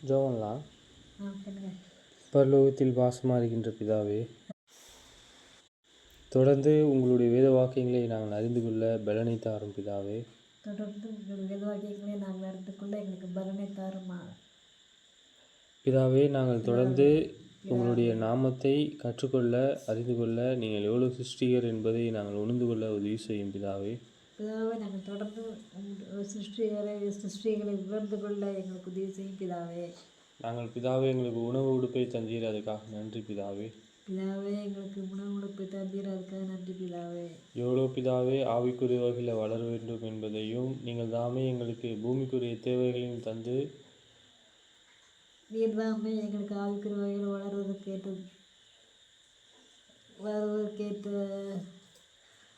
ஜெபம்லாம் பரலோகத்தில் வாசமாக இருக்கின்ற பிதாவே, தொடர்ந்து உங்களுடைய வேத வாக்கியங்களை நாங்கள் அறிந்து கொள்ள பலனை தாரும் பிதாவே. தொடர்ந்து உங்கள் வேத வாக்கியங்களை நாங்கள் அறிந்து கொள்ள எங்களுக்கு பலனை தாருமா பிதாவே. நாங்கள் தொடர்ந்து உங்களுடைய நாமத்தை கற்றுக்கொள்ள அறிந்து கொள்ள நீங்கள் எவ்வளோ சிருஷ்டிகர் என்பதை நாங்கள் உணர்ந்து கொள்ள உதவி செய்யும் பிதாவே. பிதாவே, நாங்கள் தொடர்ந்து சிருஷ்டிகளை உணர்ந்து கொள்ள எங்களுக்கு உதவி செய்யும் பிதாவே. நாங்கள் பிதாவே எங்களுக்கு உணவு உடுப்பை தந்தீர், அதுக்காக நன்றி பிதாவே. பிதாவே, எங்களுக்கு உணவு உடுப்பை தந்தீர், அதுக்காக நன்றி பிதாவே. எவ்வளோ பிதாவே ஆவிக்குரிய வகையில் வளர வேண்டும் என்பதையும் நீங்கள் தாமே எங்களுக்கு பூமிக்குரிய தேவைகளையும் தந்து நீர் தாமே எங்களுக்கு ஆவிக்குரிய வகையில் வளர்வதற்கேற்ற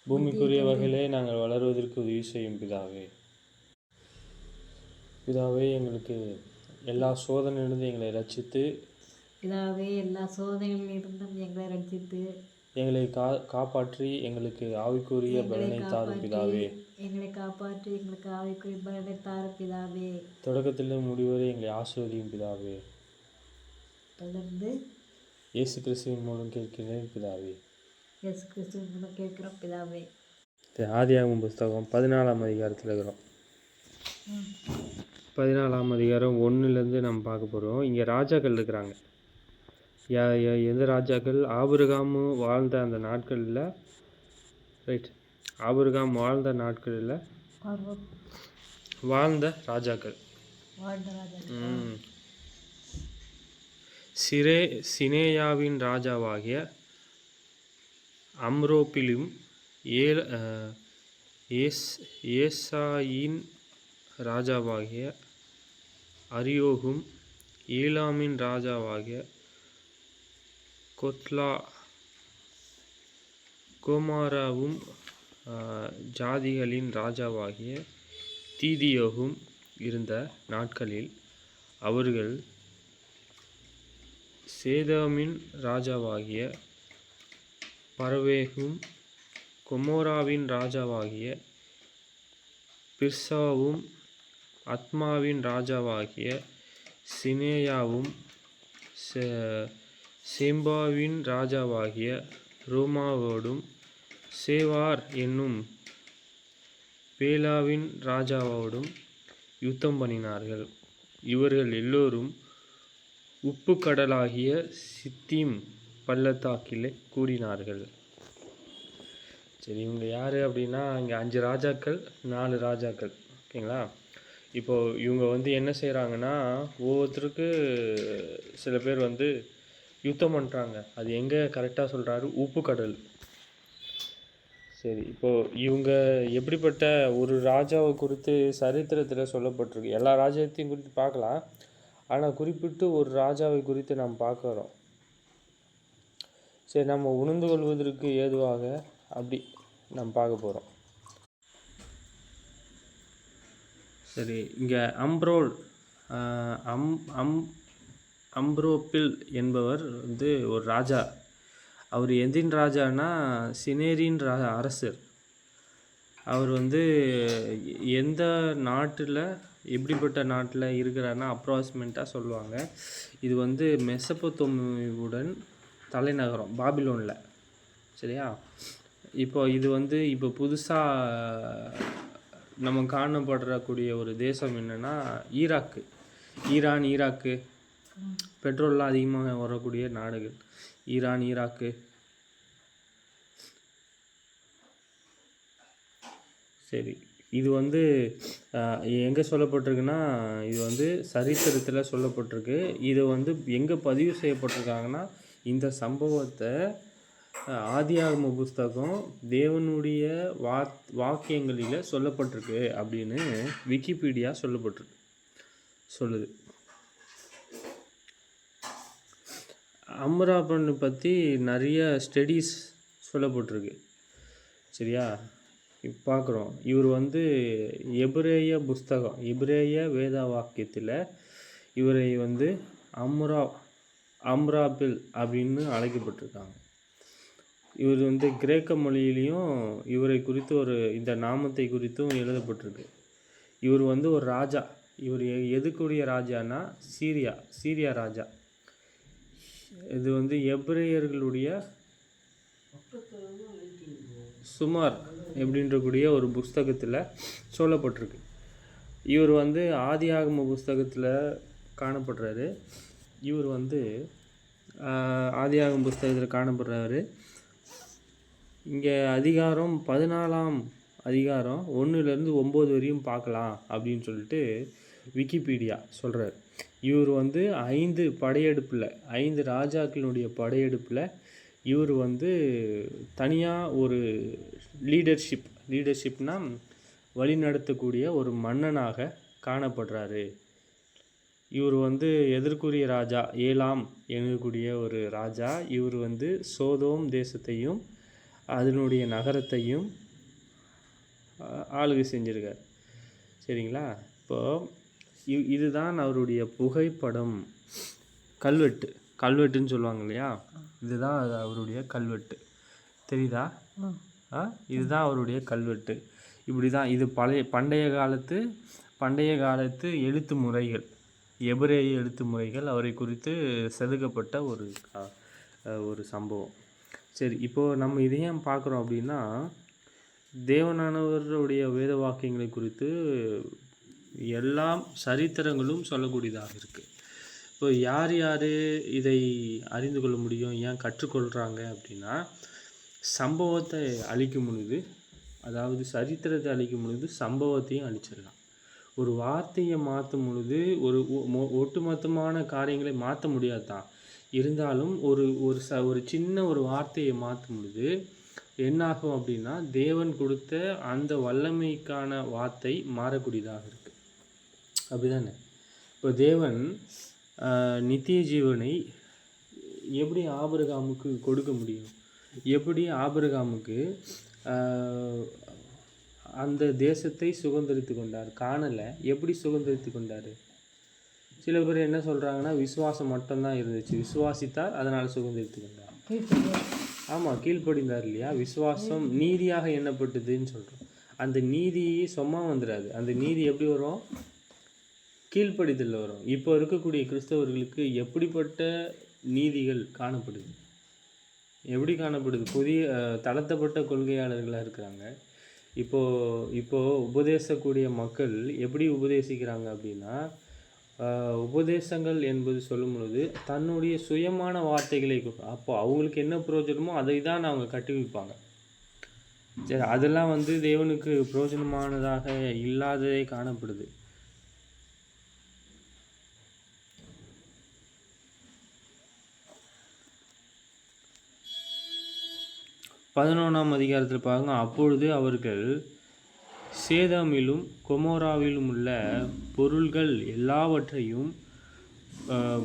பூமிக்குரிய வகையிலே நாங்கள் வளருவதற்கு உதவி செய்யும் பிதாவே. பிதாவே, எங்களுக்கு எல்லா சோதனையிலிருந்து எங்களை ரட்சித்து பிதாவே, எல்லா சோதனைகளிலிருந்தும் எங்களை ரட்சித்து எங்களை காப்பாற்றி எங்களுக்கு ஆவிக்குரிய பலனை தாரும் பிதாவே. எங்களை காப்பாற்றி எங்களுக்கு ஆவிக்குரிய பலனை தாரும் பிதாவே. தொடக்கத்திலிருந்து முடிவரை எங்களை ஆசீர்வதியும் பிதாவே. தொடர்ந்து இயேசு கிறிஸ்துவின் மூலம் கேட்கிறேன் பிதாவே. இயேசு கிறிஸ்துவின் மூலம் கேட்கிறோம் பிதாவே. ஆதியாகமம் புஸ்தகம் 14ஆம் அதிகாரத்தில் இருக்கிறோம். 14ஆம் அதிகாரம் 1லேருந்து நம்ம பார்க்க போகிறோம். இங்கே ராஜாக்கள் இருக்கிறாங்க. எந்த ராஜாக்கள்? ஆபிரகாம் வாழ்ந்த அந்த நாட்களில், ரைட், ஆபிரகாம் வாழ்ந்த நாட்களில் வாழ்ந்த ராஜாக்கள். சினேயாவின் ராஜாவாகிய அம்ரோப்பிலும் ஏசாயின் ராஜாவாகிய அரியோகும் ஏலாமின் ராஜாவாகிய கோமாராவும் ஜாதிகளின் ராஜாவாகிய தீதியோகும் இருந்த நாட்களில் அவர்கள் சேதோமின் ராஜாவாகிய பரவேகும் கொமோராவின் ராஜாவாகிய பிர்சாவும் அத்மாவின் ராஜாவாகிய சினேயாவும் சேம்பாவின் ராஜாவாகிய ரோமாவோடும் சேவார் என்னும் பேலாவின் ராஜாவோடும் யுத்தம் பண்ணினார்கள். இவர்கள் எல்லோரும் உப்பு கடலாகிய சித்தீம் பள்ளத்தாக்கிலே கூடினார்கள். சரி, இவங்க யார் அப்படின்னா, இங்கே 5 ராஜாக்கள் 4 ராஜாக்கள், ஓகேங்களா? இப்போது இவங்க என்ன செய்கிறாங்கன்னா, ஒவ்வொருத்தருக்கு சில பேர் யுத்தம் பண்ணுறாங்க. அது எங்கே கரெக்டாக சொல்கிறாரு? உப்பு கடல். சரி, இப்போது இவங்க எப்படிப்பட்ட ஒரு ராஜாவை குறித்து சரித்திரத்தில் சொல்லப்பட்டிருக்கு. எல்லா ராஜ்யத்தையும் குறித்து பார்க்கலாம், ஆனால் குறிப்பிட்டு ஒரு ராஜாவை குறித்து நாம் பார்க்குறோம். சரி, நம்ம உணர்ந்து கொள்வதற்கு ஏதுவாக அப்படி நம்ம பார்க்க போகிறோம். சரி, இங்கே அம்ரோப்பில் என்பவர் ஒரு ராஜா. அவர் எந்தின் ராஜானா சினேரின் அரசர். அவர் எந்த நாட்டில், எப்படிப்பட்ட நாட்டில் இருக்கிறாருன்னா, அப்ராக்சிமேட்டாக சொல்லுவாங்க, இது மெசபொத்தோமியாவுடன் தலைநகரம் பாபிலோனில். சரியா? இப்போ இது இப்போ புதுசாக நம்ம காணப்படக்கூடிய ஒரு தேசம் என்னென்னா ஈராக்கு. பெட்ரோல்லாம் அதிகமாக வரக்கூடிய நாடுகள் ஈராக்கு. சரி, இது எங்கே சொல்லப்பட்டிருக்குன்னா, இது சரித்திரத்தில் சொல்லப்பட்டிருக்கு. இது எங்கே பதிவு செய்யப்பட்டிருக்காங்கன்னா, இந்த சம்பவத்தை ஆதியாகம புஸ்தகம் தேவனுடைய வாக்கியங்களில் சொல்லப்பட்டிருக்கு அப்படின்னு விக்கிபீடியா சொல்லுது. அம்ராபனை பற்றி நிறைய ஸ்டடீஸ் சொல்லப்பட்டிருக்கு. சரியா? இப்போ பார்க்குறோம், இவர் எபிரேய வேத வாக்கியத்தில் இவரை அம்ராபில் அப்படின்னு அழைக்கப்பட்டிருக்காங்க. இவர் கிரேக்க மொழியிலையும் இவரை குறித்து இந்த நாமத்தை குறித்தும் எழுதப்பட்டிருக்கு. இவர் ஒரு ராஜா. இவர் எதுக்குரிய ராஜானா சீரியா ராஜா. இது வந்து எபிரேயர்களுடைய சுமார் எப்படின்றக்கூடிய ஒரு புஸ்தகத்தில் சொல்லப்பட்டிருக்கு. இவர் வந்து ஆதியாகம புஸ்தகத்தில் காணப்படுறாரு. இவர் வந்து ஆதியாகம புஸ்தகத்தில் காணப்படுறாரு. இங்கே அதிகாரம் 14ஆம் அதிகாரம் 1லேருந்து 9 வரையும் பார்க்கலாம் அப்படின்னு சொல்லிட்டு விக்கிபீடியா சொல்கிறார். இவர் வந்து 5 ராஜாக்களினுடைய படையெடுப்பில் இவர் வந்து தனியாக ஒரு லீடர்ஷிப்னா வழி நடத்தக்கூடிய ஒரு மன்னனாக காணப்படுறாரு. இவர் வந்து எதற்குரிய ராஜா ஏலாம் எனக்கூடிய ஒரு ராஜா. இவர் வந்து சோதோம் தேசத்தையும் அதனுடைய நகரத்தையும் ஆளுகை செஞ்சுருக்கார். சரிங்களா? இப்போது இதுதான் அவருடைய புகைப்படம். கல்வெட்டுன்னு சொல்லுவாங்க இல்லையா, இதுதான் அவருடைய கல்வெட்டு. தெரியுதா? இதுதான் அவருடைய கல்வெட்டு. இப்படி தான் இது பண்டைய காலத்து எழுத்து முறைகள், எபிரேய எழுத்து முறைகள் அவரை குறித்து செதுக்கப்பட்ட ஒரு சம்பவம். சரி, இப்போது நம்ம இதை ஏன் பார்க்குறோம் அப்படின்னா, தேவனானவருடைய வேத வாக்கியங்களை குறித்து எல்லாம் சரித்திரங்களும் சொல்லக்கூடியதாக இருக்குது. இப்போ யார் இதை அறிந்து கொள்ள முடியும், ஏன் கற்றுக்கொள்கிறாங்க அப்படின்னா, சம்பவத்தை அழிக்கும் பொழுது, அதாவது சரித்திரத்தை அழிக்கும் பொழுது சம்பவத்தையும் அழிச்சிடலாம். ஒரு வார்த்தையை மாற்றும் பொழுது ஒட்டுமொத்தமான காரியங்களை மாற்ற முடியாது தான். இருந்தாலும் ஒரு சின்ன ஒரு வார்த்தையை மாற்றும் பொழுது என்னாகும் அப்படின்னா, தேவன் கொடுத்த அந்த வல்லமைக்கான வார்த்தை மாறக்கூடியதாக இருக்குது. அப்படிதானே? இப்போ தேவன் நித்திய ஜீவனை எப்படி ஆபிரகாமுக்கு கொடுக்க முடியும்? எப்படி ஆபிரகாமுக்கு அந்த தேசத்தை சுதந்தரித்து கொண்டார்? காணலை, எப்படி சுதந்தரித்து கொண்டார்? சில பேர் என்ன சொல்கிறாங்கன்னா, விசுவாசம் மட்டும்தான் இருந்துச்சு, விசுவாசித்தார் அதனால் சுதந்தரித்து கொண்டார். ஆமாம், கீழ்ப்படிந்தார் இல்லையா? விசுவாசம் நீதியாக எண்ணப்பட்டதுன்னு சொல்கிறோம். அந்த நீதி சும்மா வந்துடாது. அந்த நீதி எப்படி வரும்? கீழ்ப்படிதலில் வரும். இப்போ இருக்கக்கூடிய கிறிஸ்தவர்களுக்கு எப்படிப்பட்ட நீதிகள் காணப்படுது? எப்படி காணப்படுது? புதிய தளர்த்தப்பட்ட கொள்கையாளர்களாக இருக்கிறாங்க. இப்போது உபதேசக்கூடிய மக்கள் எப்படி உபதேசிக்கிறாங்க அப்படின்னா, உபதேசங்கள் என்பது சொல்லும் பொழுது தன்னுடைய சுயமான வார்த்தைகளை, அப்போ அவங்களுக்கு என்ன பிரயோஜனமோ அதை தான் அவங்க கட்டி வைப்பாங்க. சரி, அதெல்லாம் வந்து தேவனுக்கு பிரயோஜனமானதாக இல்லாததே காணப்படுது. பதினொன்றாம் அதிகாரத்தில் பாருங்க. அப்பொழுது அவர்கள் சேதமிலும் கொமோராவிலும் உள்ள பொருள்கள் எல்லாவற்றையும்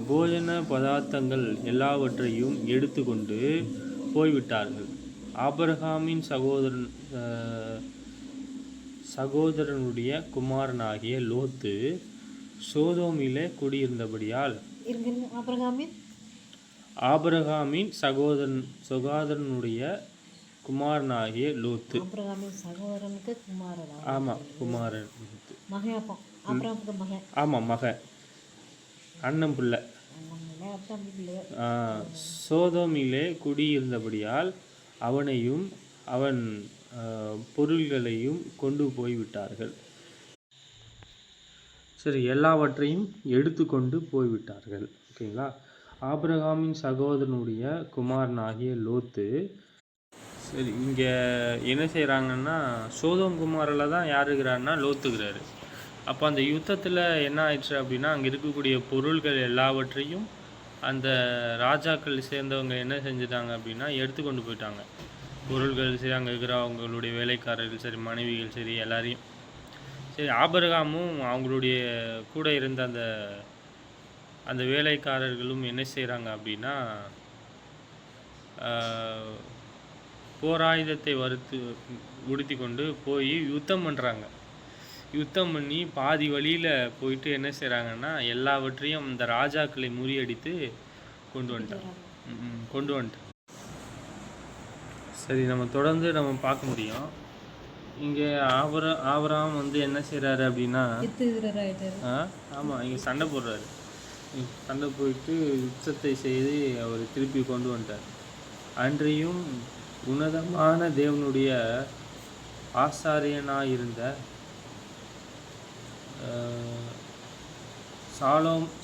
போஜன பதார்த்தங்கள் எல்லாவற்றையும் எடுத்துக்கொண்டு போய்விட்டார்கள். ஆபிரகாமின் சகோதரனுடைய குமாரனாகிய லோத்து சோதோமிலே குடியிருந்தபடியால், ஆபிரகாமின் சகோதரனுடைய குமாரனாகிய லோத்து, சகோதரனுக்கு குமாரன். ஆமாம், குமாரன், ஆமாம், மகன், அண்ணன் பிள்ளை. சோதோமிலே குடியிருந்தபடியால் அவனையும் அவன் பொருள்களையும் கொண்டு போய்விட்டார்கள். சரி, எல்லாவற்றையும் எடுத்துக்கொண்டு போய்விட்டார்கள். ஓகேங்களா? ஆபிரகாமின் சகோதரனுடைய குமாரனாகிய லோத்து. சரி, இங்கே என்ன செய்கிறாங்கன்னா, சோதோம் குமாரில் தான் யார் இருக்கிறாருன்னா லோத்துக்கிறாரு. அப்போ அந்த யுத்தத்தில் என்ன ஆயிடுச்சு அப்படின்னா, அங்கே இருக்கக்கூடிய பொருள்கள் எல்லாவற்றையும் அந்த ராஜாக்கள் சேர்ந்தவங்க என்ன செஞ்சுட்டாங்க அப்படின்னா எடுத்துக்கொண்டு போயிட்டாங்க. பொருள்கள் சரி, அங்கே இருக்கிற அவங்களுடைய வேலைக்காரர்கள் சரி, மனைவிகள் சரி, எல்லாரையும். சரி, ஆபிரகாமும் அவங்களுடைய கூட இருந்த அந்த வேலைக்காரர்களும் என்ன செய்கிறாங்க அப்படின்னா, போராயுதத்தை உடுத்தி கொண்டு போய் யுத்தம் பண்ணுறாங்க. யுத்தம் பண்ணி பாதி வழியில் போயிட்டு என்ன செய்கிறாங்கன்னா, எல்லாவற்றையும் அந்த ராஜாக்களை முறியடித்து கொண்டு வந்துட்டாங்க. சரி, நம்ம தொடர்ந்து பார்க்க முடியும். இங்கே ஆபிரகாம் வந்து என்ன செய்கிறாரு அப்படின்னா, யுத்த வீரர் ஆயிட்டாரு. ஆமாம், இங்கே சண்டை போடுறாரு. சண்டை போயிட்டு யுத்தத்தை செய்து அவர் திருப்பி கொண்டு வந்துட்டார். அன்றியும் உன்னதமான தேவனுடைய ஆசாரியனாயிருந்த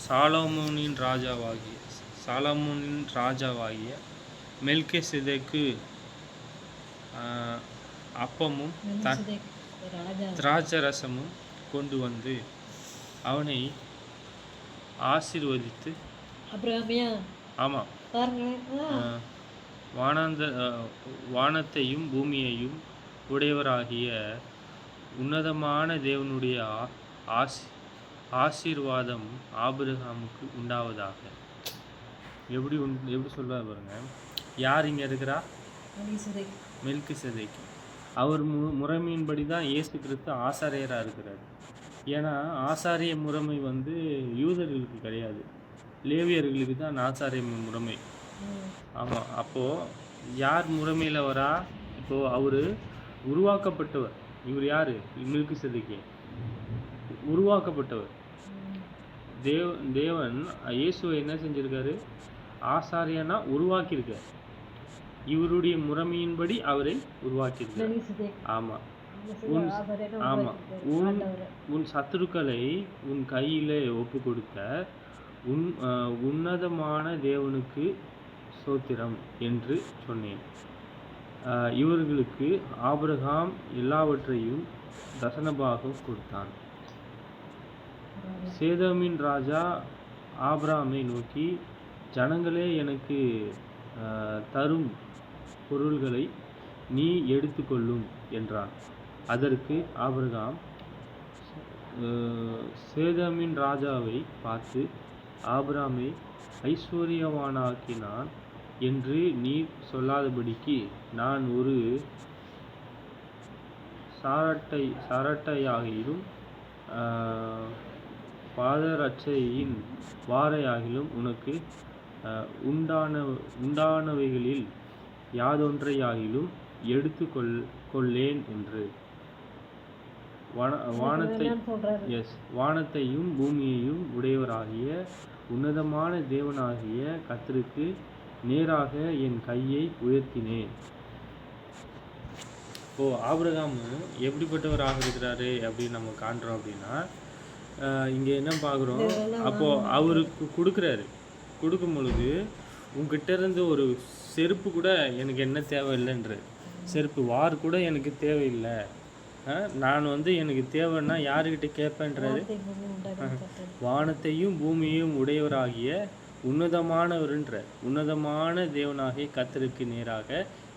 சாலமோனின் ராஜாவாகிய மெல்கிசேதேக்கு அப்பமும் மெல்கிசேதேக் ராஜா. திராட்சரசமும் கொண்டு வந்து அவனை ஆசீர்வதித்து, அப்புறமையா ஆமாம், பாருங்களேன். வானத்தையும் பூமியையும் உடையவராகிய உன்னதமான தேவனுடைய ஆசீர்வாதம் ஆபிரகாமுக்கு உண்டாவதாக. எப்படி சொல்றாரு பாருங்க. யார் இங்கே இருக்கிறா? மெல்கிசேதேக். அவர் முறைமையின்படி தான் இயேசு கிறிஸ்து ஆசாரியராக இருக்கிறார். ஏன்னா ஆசாரிய முறைமை வந்து யூதர்களுக்கு கிடையாது, லேவியர்களுக்கு தான் ஆசாரிய முறைமை. ஆமாம். அப்போது யார் முறைமையில் வரா? இப்போது அவர் உருவாக்கப்பட்டவர். இவர் யார்? மெல்கிசேதேக் உருவாக்கப்பட்டவர். தேவன் இயேசுவை என்ன செஞ்சிருக்காரு? ஆசாரியனா உருவாக்கியிருக்கார். இவருடைய முறைமையின்படி அவரை உருவாக்கியிருக்கார். ஆமாம். உன் சத்துருக்களை உன் கையிலே ஒப்பு கொடுத்த உன்னதமான தேவனுக்கு ஸ்தோத்திரம் என்று சொன்னேன். இவர்களுக்கு ஆபிரகாம் எல்லாவற்றையும் தசனபாகம் கொடுத்தான். சேதோமின் ராஜா ஆபிரகாமை நோக்கி, ஜனங்களே எனக்கு தரும் பொருள்களை நீ எடுத்துக்கொள்ளும் என்றான். அதற்கு ஆபிரகாம் சேதோமின் ராஜாவை பார்த்து, ஆபிரகாமை ஐஸ்வர்யவானாக்கினான் என்று நீர் சொல்லாதபடிக்கு நான் ஒரு சாரட்டையாகிலும் பாதரட்சையின் வாரையாகிலும் உனக்கு உண்டானவைகளில் யாதொன்றையாகிலும் எடுத்து கொள்ளேன் என்று வானத்தையும் பூமியையும் உடையவராகிய உன்னதமான தேவனாகிய கர்த்தருக்கு நேராக என் கையை உயர்த்தினேன். ஆபிரகாம் எப்படிப்பட்டவராக இருக்கிறாரு அப்படின்னு நம்ம காண்றோம் அப்படின்னா, இங்கே என்ன பார்க்குறோம்? அப்போது அவருக்கு கொடுக்கும் பொழுது, உங்ககிட்ட இருந்து ஒரு செருப்பு கூட எனக்கு என்ன தேவையில்லைன்ற, செருப்பு வார் கூட எனக்கு தேவையில்லை, நான் வந்து எனக்கு தேவைன்னா யாருக்கிட்ட கேட்பேன்றாரு? வானத்தையும் பூமியையும் உடையவராகிய உன்னதமானவர்ன்ற உன்னதமான தேவனாகிய கர்த்தருக்கு நேராக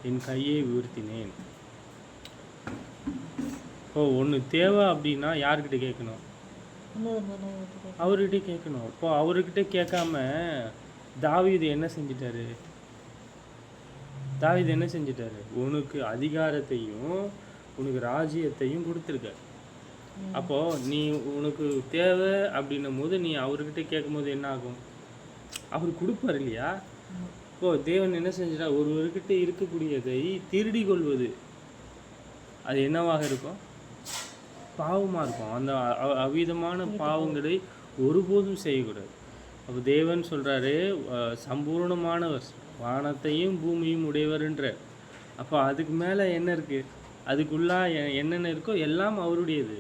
என் கையை உயர்த்தினேன். ஒன்று தேவை அப்படின்னா யாருக்கிட்ட கேட்கணும்? அவர்கிட்ட கேட்கணும். இப்போ அவர்கிட்ட கேட்காம தாவீது என்ன செஞ்சிட்டாரு? உனக்கு அதிகாரத்தையும் உனக்கு ராஜ்யத்தையும் கொடுத்துருக்க. அப்போது நீ உனக்கு தேவை அப்படின்னும் போது நீ அவர்கிட்ட கேட்கும் போது என்ன ஆகும்? அவர் கொடுப்பார் இல்லையா? இப்போது தேவன் என்ன செஞ்சிட்டா, ஒருவர்கிட்ட இருக்கக்கூடியதை திருடி கொள்வது அது என்னவாக இருக்கும்? பாவமாக இருக்கும். அந்த அவ்விதமான பாவங்களை ஒருபோதும் செய்யக்கூடாது. அப்போ தேவன் சொல்கிறாரு, சம்பூர்ணமானவர், வானத்தையும் பூமியும் உடையவர்ன்ற. அப்போ அதுக்கு மேலே என்ன இருக்குது? அதுக்குள்ளே என்னென்ன இருக்கோ எல்லாம் அவருடையது.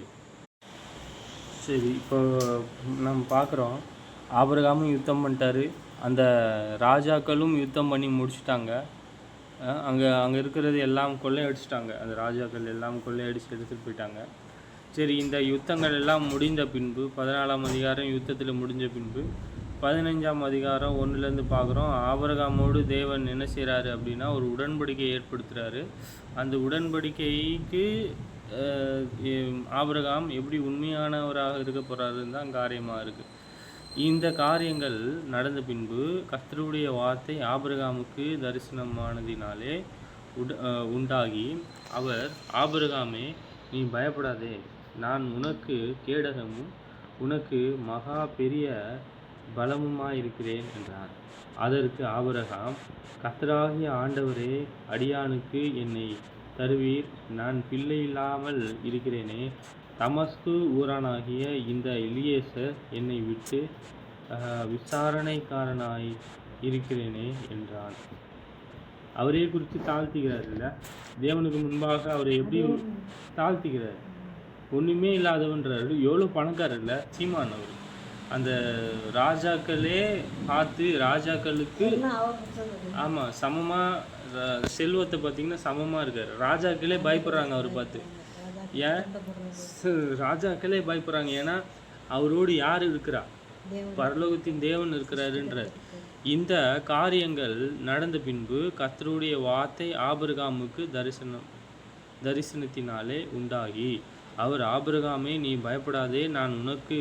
சரி, இப்போ நம்ம பார்க்குறோம், ஆபிரகாமும் யுத்தம் பண்ணிட்டாரு, அந்த ராஜாக்களும் யுத்தம் பண்ணி முடிச்சுட்டாங்க. அங்கே இருக்கிறது எல்லாம் கொள்ளையடிச்சிட்டாங்க. அந்த ராஜாக்கள் எல்லாம் கொள்ளையடிச்சு எடுத்துகிட்டு போயிட்டாங்க. சரி, இந்த யுத்தங்கள் எல்லாம் முடிந்த பின்பு 14ஆம் அதிகாரம் யுத்தத்தில் முடிஞ்ச பின்பு 15ஆம் அதிகாரம் 1லேருந்து பார்க்குறோம். ஆபிரகாமோடு தேவன் என்ன செய்கிறாரு அப்படின்னா, ஒரு உடன்படிக்கையை ஏற்படுத்துகிறாரு. அந்த உடன்படிக்கைக்கு ஆபிரகாம் எப்படி உண்மையானவராக இருக்க போகிறாருன்னு தான் காரியமாக இருக்குது. இந்த காரியங்கள் நடந்த பின்பு கர்த்தருடைய வார்த்தை ஆபிரகாமுக்கு தரிசனமானதினாலே உண்டாகி, அவர், ஆபிரகாமே, நீ பயப்படாதே, நான் உனக்கு கேடகமும் உனக்கு மகா பெரிய பலமுமாயிருக்கிறேன் என்றார். அதற்கு ஆபிரகாம், கர்த்தராகிய ஆண்டவரே, அடியானுக்கு என்னை தருவீர். நான் பிள்ளை இல்லாமல் இருக்கிறேனே. தமஸ்கு ஊரானாகிய இந்த எலியேசர் என்னை விட்டு விசாரணைக்காரனாய் இருக்கிறேனே என்றான். அவரே குறித்து தாழ்த்துகிறார் இல்லை, தேவனுக்கு முன்பாக அவரை எப்படி தாழ்த்துகிறார். ஒன்றுமே இல்லாதவன்றாரு. எவ்வளோ பணக்காரர் இல்லை சீமான் அவர். அந்த ராஜாக்களே பார்த்து ராஜாக்களுக்கு ஆமாம் சமமாக செல்வத்தை பார்த்தீங்கன்னா சமமாக இருக்கார். ராஜாக்களே பயப்படுறாங்க அவரை பார்த்து. ஏன் ராஜாக்களே பயப்படுறாங்க? ஏன்னா அவரோடு யார் இருக்கிறா? பரலோகத்தின் தேவன் இருக்கிறாருன்றார். இந்த காரியங்கள் நடந்த பின்பு கர்த்தருடைய வார்த்தை ஆபிரகாமுக்கு தரிசனத்தினாலே உண்டாகி, அவர் ஆபிரகாமே, நீ பயப்படாதே, நான் உனக்கு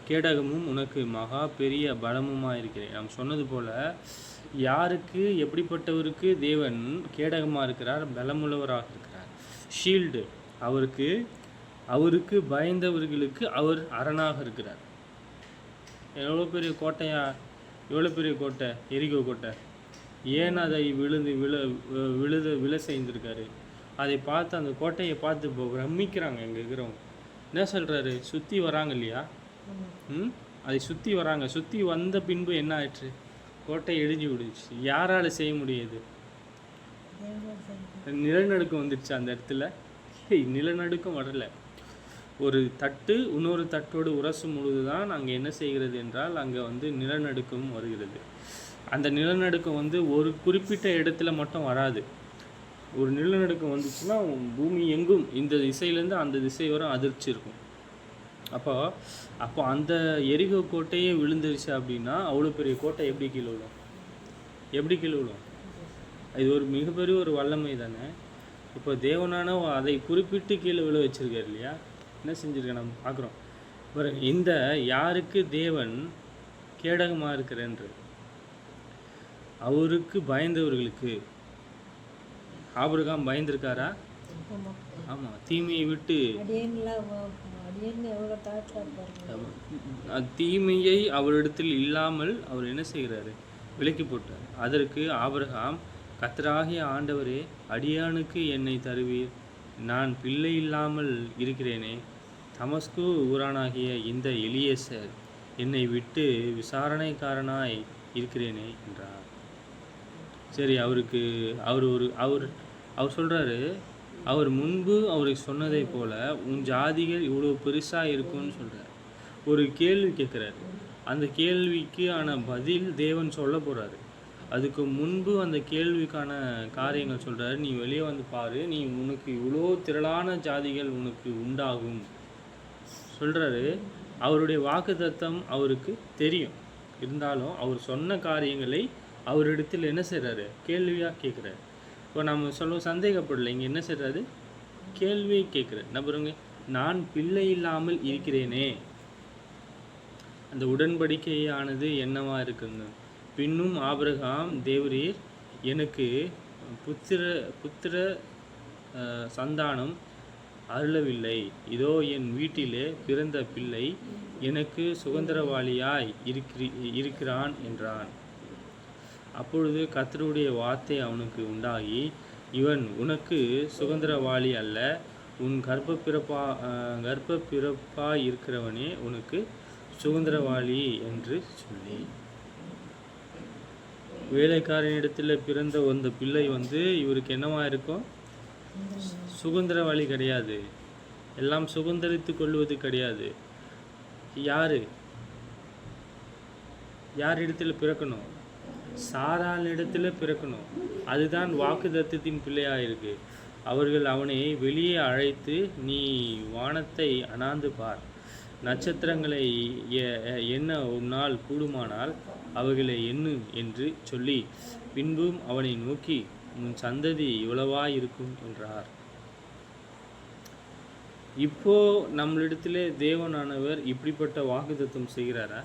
கேடகமும் உனக்கு மகா பெரிய பலமுமாயிருக்கிறேன். நாம் சொன்னது போல யாருக்கு எப்படிப்பட்டவருக்கு தேவன் கேடகமாக இருக்கிறார், பலமுள்ளவராக இருக்கிறார், ஷீல்டு. அவருக்கு பயந்தவர்களுக்கு அவர் அரணாக இருக்கிறார். எவ்வளோ பெரிய கோட்டையா, எவ்வளோ பெரிய கோட்டை, எரிகோ கோட்டை. ஏன் அதை விழ செய்திருக்காரு? அதை பார்த்து அந்த கோட்டையை பார்த்து பிரமிக்கிறாங்க இங்கே இருக்கிறவங்க. என்ன சொல்கிறாரு? சுற்றி வராங்க இல்லையா, அதை சுற்றி வராங்க. சுற்றி வந்த பின்பு என்ன ஆயிடுச்சு? கோட்டை இடிஞ்சு விடுச்சு. யாரால் செய்ய முடியுது? நிலநடுக்கம் வந்துடுச்சு அந்த இடத்துல. நிலநடுக்கம் வரலை. ஒரு தட்டு இன்னொரு தட்டோடு உரசும் பொழுது தான் அங்கே என்ன செய்கிறது என்றால் அங்கே நிலநடுக்கம் வருகிறது. அந்த நிலநடுக்கம் ஒரு குறிப்பிட்ட இடத்துல மட்டும் வராது. ஒரு நிலநடுக்கம் வந்துச்சுன்னா பூமி எங்கும் இந்த திசையிலேருந்து அந்த திசை வரை அதிர்ச்சி இருக்கும். அப்போ அந்த எரிகோ கோட்டையே விழுந்துருச்சு அப்படின்னா அவ்வளோ பெரிய கோட்டை எப்படி கீழே விழும்? இது ஒரு மிகப்பெரிய ஒரு வல்லமை தானே. இப்போ தேவனான அதை குறிப்பிட்டு கீழே விழ வச்சிருக்காரு இல்லையா? என்ன செஞ்சுருக்க நம்ம பார்க்குறோம். இந்த யாருக்கு தேவன் கேடகமாக இருக்கிறேன்று? அவருக்கு பயந்தவர்களுக்கு. ஆபிரகாம் பயந்திருக்காரா? ஆமாம். தீமையை விட்டு தீமையை அவரிடத்தில் இல்லாமல் அவர் என்ன செய்கிறாரு? விலக்கி போட்டார். அதற்கு ஆபிரகாம், கர்த்தராகிய ஆண்டவரே, அடியானுக்கு என்னை தருவீர். நான் பிள்ளை இல்லாமல் இருக்கிறேனே. தமஸ்கு ஊரானாகிய இந்த எலியேசர் என்னை விட்டு விசாரணைக்காரனாய் இருக்கிறேனே என்றார். சரி, அவர் சொல்கிறாரு, அவர் முன்பு அவருக்கு சொன்னதை போல உன் ஜாதிகள் இவ்வளோ பெருசாக இருக்கும்னு சொல்கிறார். ஒரு கேள்வி கேட்குறாரு. அந்த கேள்விக்கு பதில் தேவன் சொல்ல போகிறாரு. அதுக்கு முன்பு அந்த கேள்விக்கான காரியங்கள் சொல்கிறாரு. நீ வெளியே வந்து பாரு, உனக்கு இவ்வளோ திரளான ஜாதிகள் உனக்கு உண்டாகும் சொல்கிறாரு. அவருடைய வாக்குத்தத்தம் அவருக்கு தெரியும். இருந்தாலும் அவர் சொன்ன காரியங்களை அவரிடத்தில் என்ன செய்கிறாரு? கேள்வியாக கேட்குறாரு. இப்போ நம்ம சந்தேகப்படலை. இங்கே என்ன செய்கிறாரு? கேள்வியை கேட்குறாரு. என்ன பாருங்க, நான் பிள்ளை இல்லாமல் இருக்கிறேனே. அந்த உடன்படிக்கையானது என்னவா இருக்குங்க? பின்னும் ஆபிரகாம், தேவரீர் எனக்கு புத்திர சந்தானம் அருளவில்லை. இதோ என் வீட்டிலே பிறந்த பிள்ளை எனக்கு சுதந்திரவாளியாய் இருக்கிறான் என்றான். அப்பொழுது கர்த்தருடைய வார்த்தை அவனுக்கு உண்டாகி, இவன் உனக்கு சுதந்திரவாளி அல்ல, உன் கர்ப்பப்பிறப்பா இருக்கிறவனே உனக்கு சுதந்திரவாளி என்று சொல்லி. வேலைக்காரனிடத்தில் பிறந்த அந்த பிள்ளை இவருக்கு என்னவா இருக்கும்? சுதந்திரவாளி கிடையாது. எல்லாம் சுதந்திரித்து கொள்வது கிடையாது. யார் இடத்துல பிறக்கணும்? சாராள் இடத்துல பிறக்கணும். அதுதான் வாக்குத்தத்தத்தின் பிள்ளையாக இருக்கு. அவர்கள் அவனை வெளியே அழைத்து, நீ வானத்தை அண்ணாந்து பார், நட்சத்திரங்களை எண்ண உன்னால் கூடுமானால் அவைகளை எண்ணு என்று சொல்லி, பின்பும் அவனை நோக்கி, உன் சந்ததி இவ்வளவாய் இருக்கும் என்றார். இப்போ நம்மளிடத்திலே தேவனானவர் இப்படிப்பட்ட வாக்குத்தத்தம் செய்கிறாரா?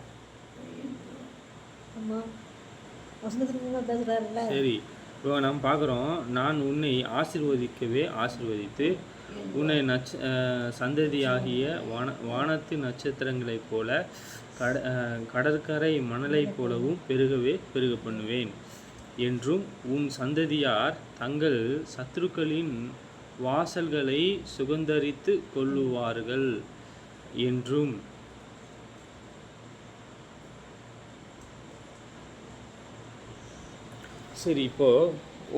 சரி, இப்போ நாம் பார்க்குறோம், நான் உன்னை ஆசீர்வதித்து உன்னை சந்ததியாகிய வானத்து நட்சத்திரங்களைப் போல கடற்கரை மணலை போலவும் பெருக பண்ணுவேன். என்றும் உன் சந்ததியார் தங்கள் சத்துருக்களின் வாசல்களை சுகந்தரித்து கொள்ளுவார்கள் என்றும். சரி, இப்போ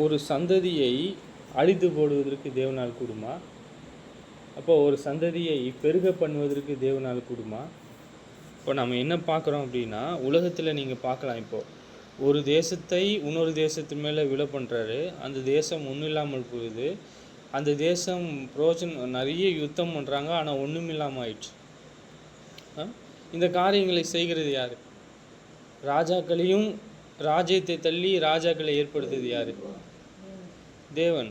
ஒரு சந்ததியை அழித்து போடுவதற்கு தேவனால் கூடுமா? அப்போ ஒரு சந்ததியை பெருக பண்ணுவதற்கு தேவனால் கூடுமா? இப்போ நம்ம என்ன பார்க்குறோம் அப்படின்னா, உலகத்தில் நீங்கள் பார்க்கலாம், இப்போது ஒரு தேசத்தை இன்னொரு தேசத்து மேலே விழ பண்ணுறாரு, அந்த தேசம் ஒன்றும் இல்லாமல் போகுது. அந்த தேசம் நிறைய யுத்தம் பண்ணுறாங்க, ஆனால் ஒன்றும் இல்லாமல் ஆயிடுச்சு. இந்த காரியங்களை செய்கிறது யார்? ராஜாக்களையும் ராஜ்யத்தை தள்ளி ராஜாக்களை ஏற்படுத்துறது யார்? தேவன்.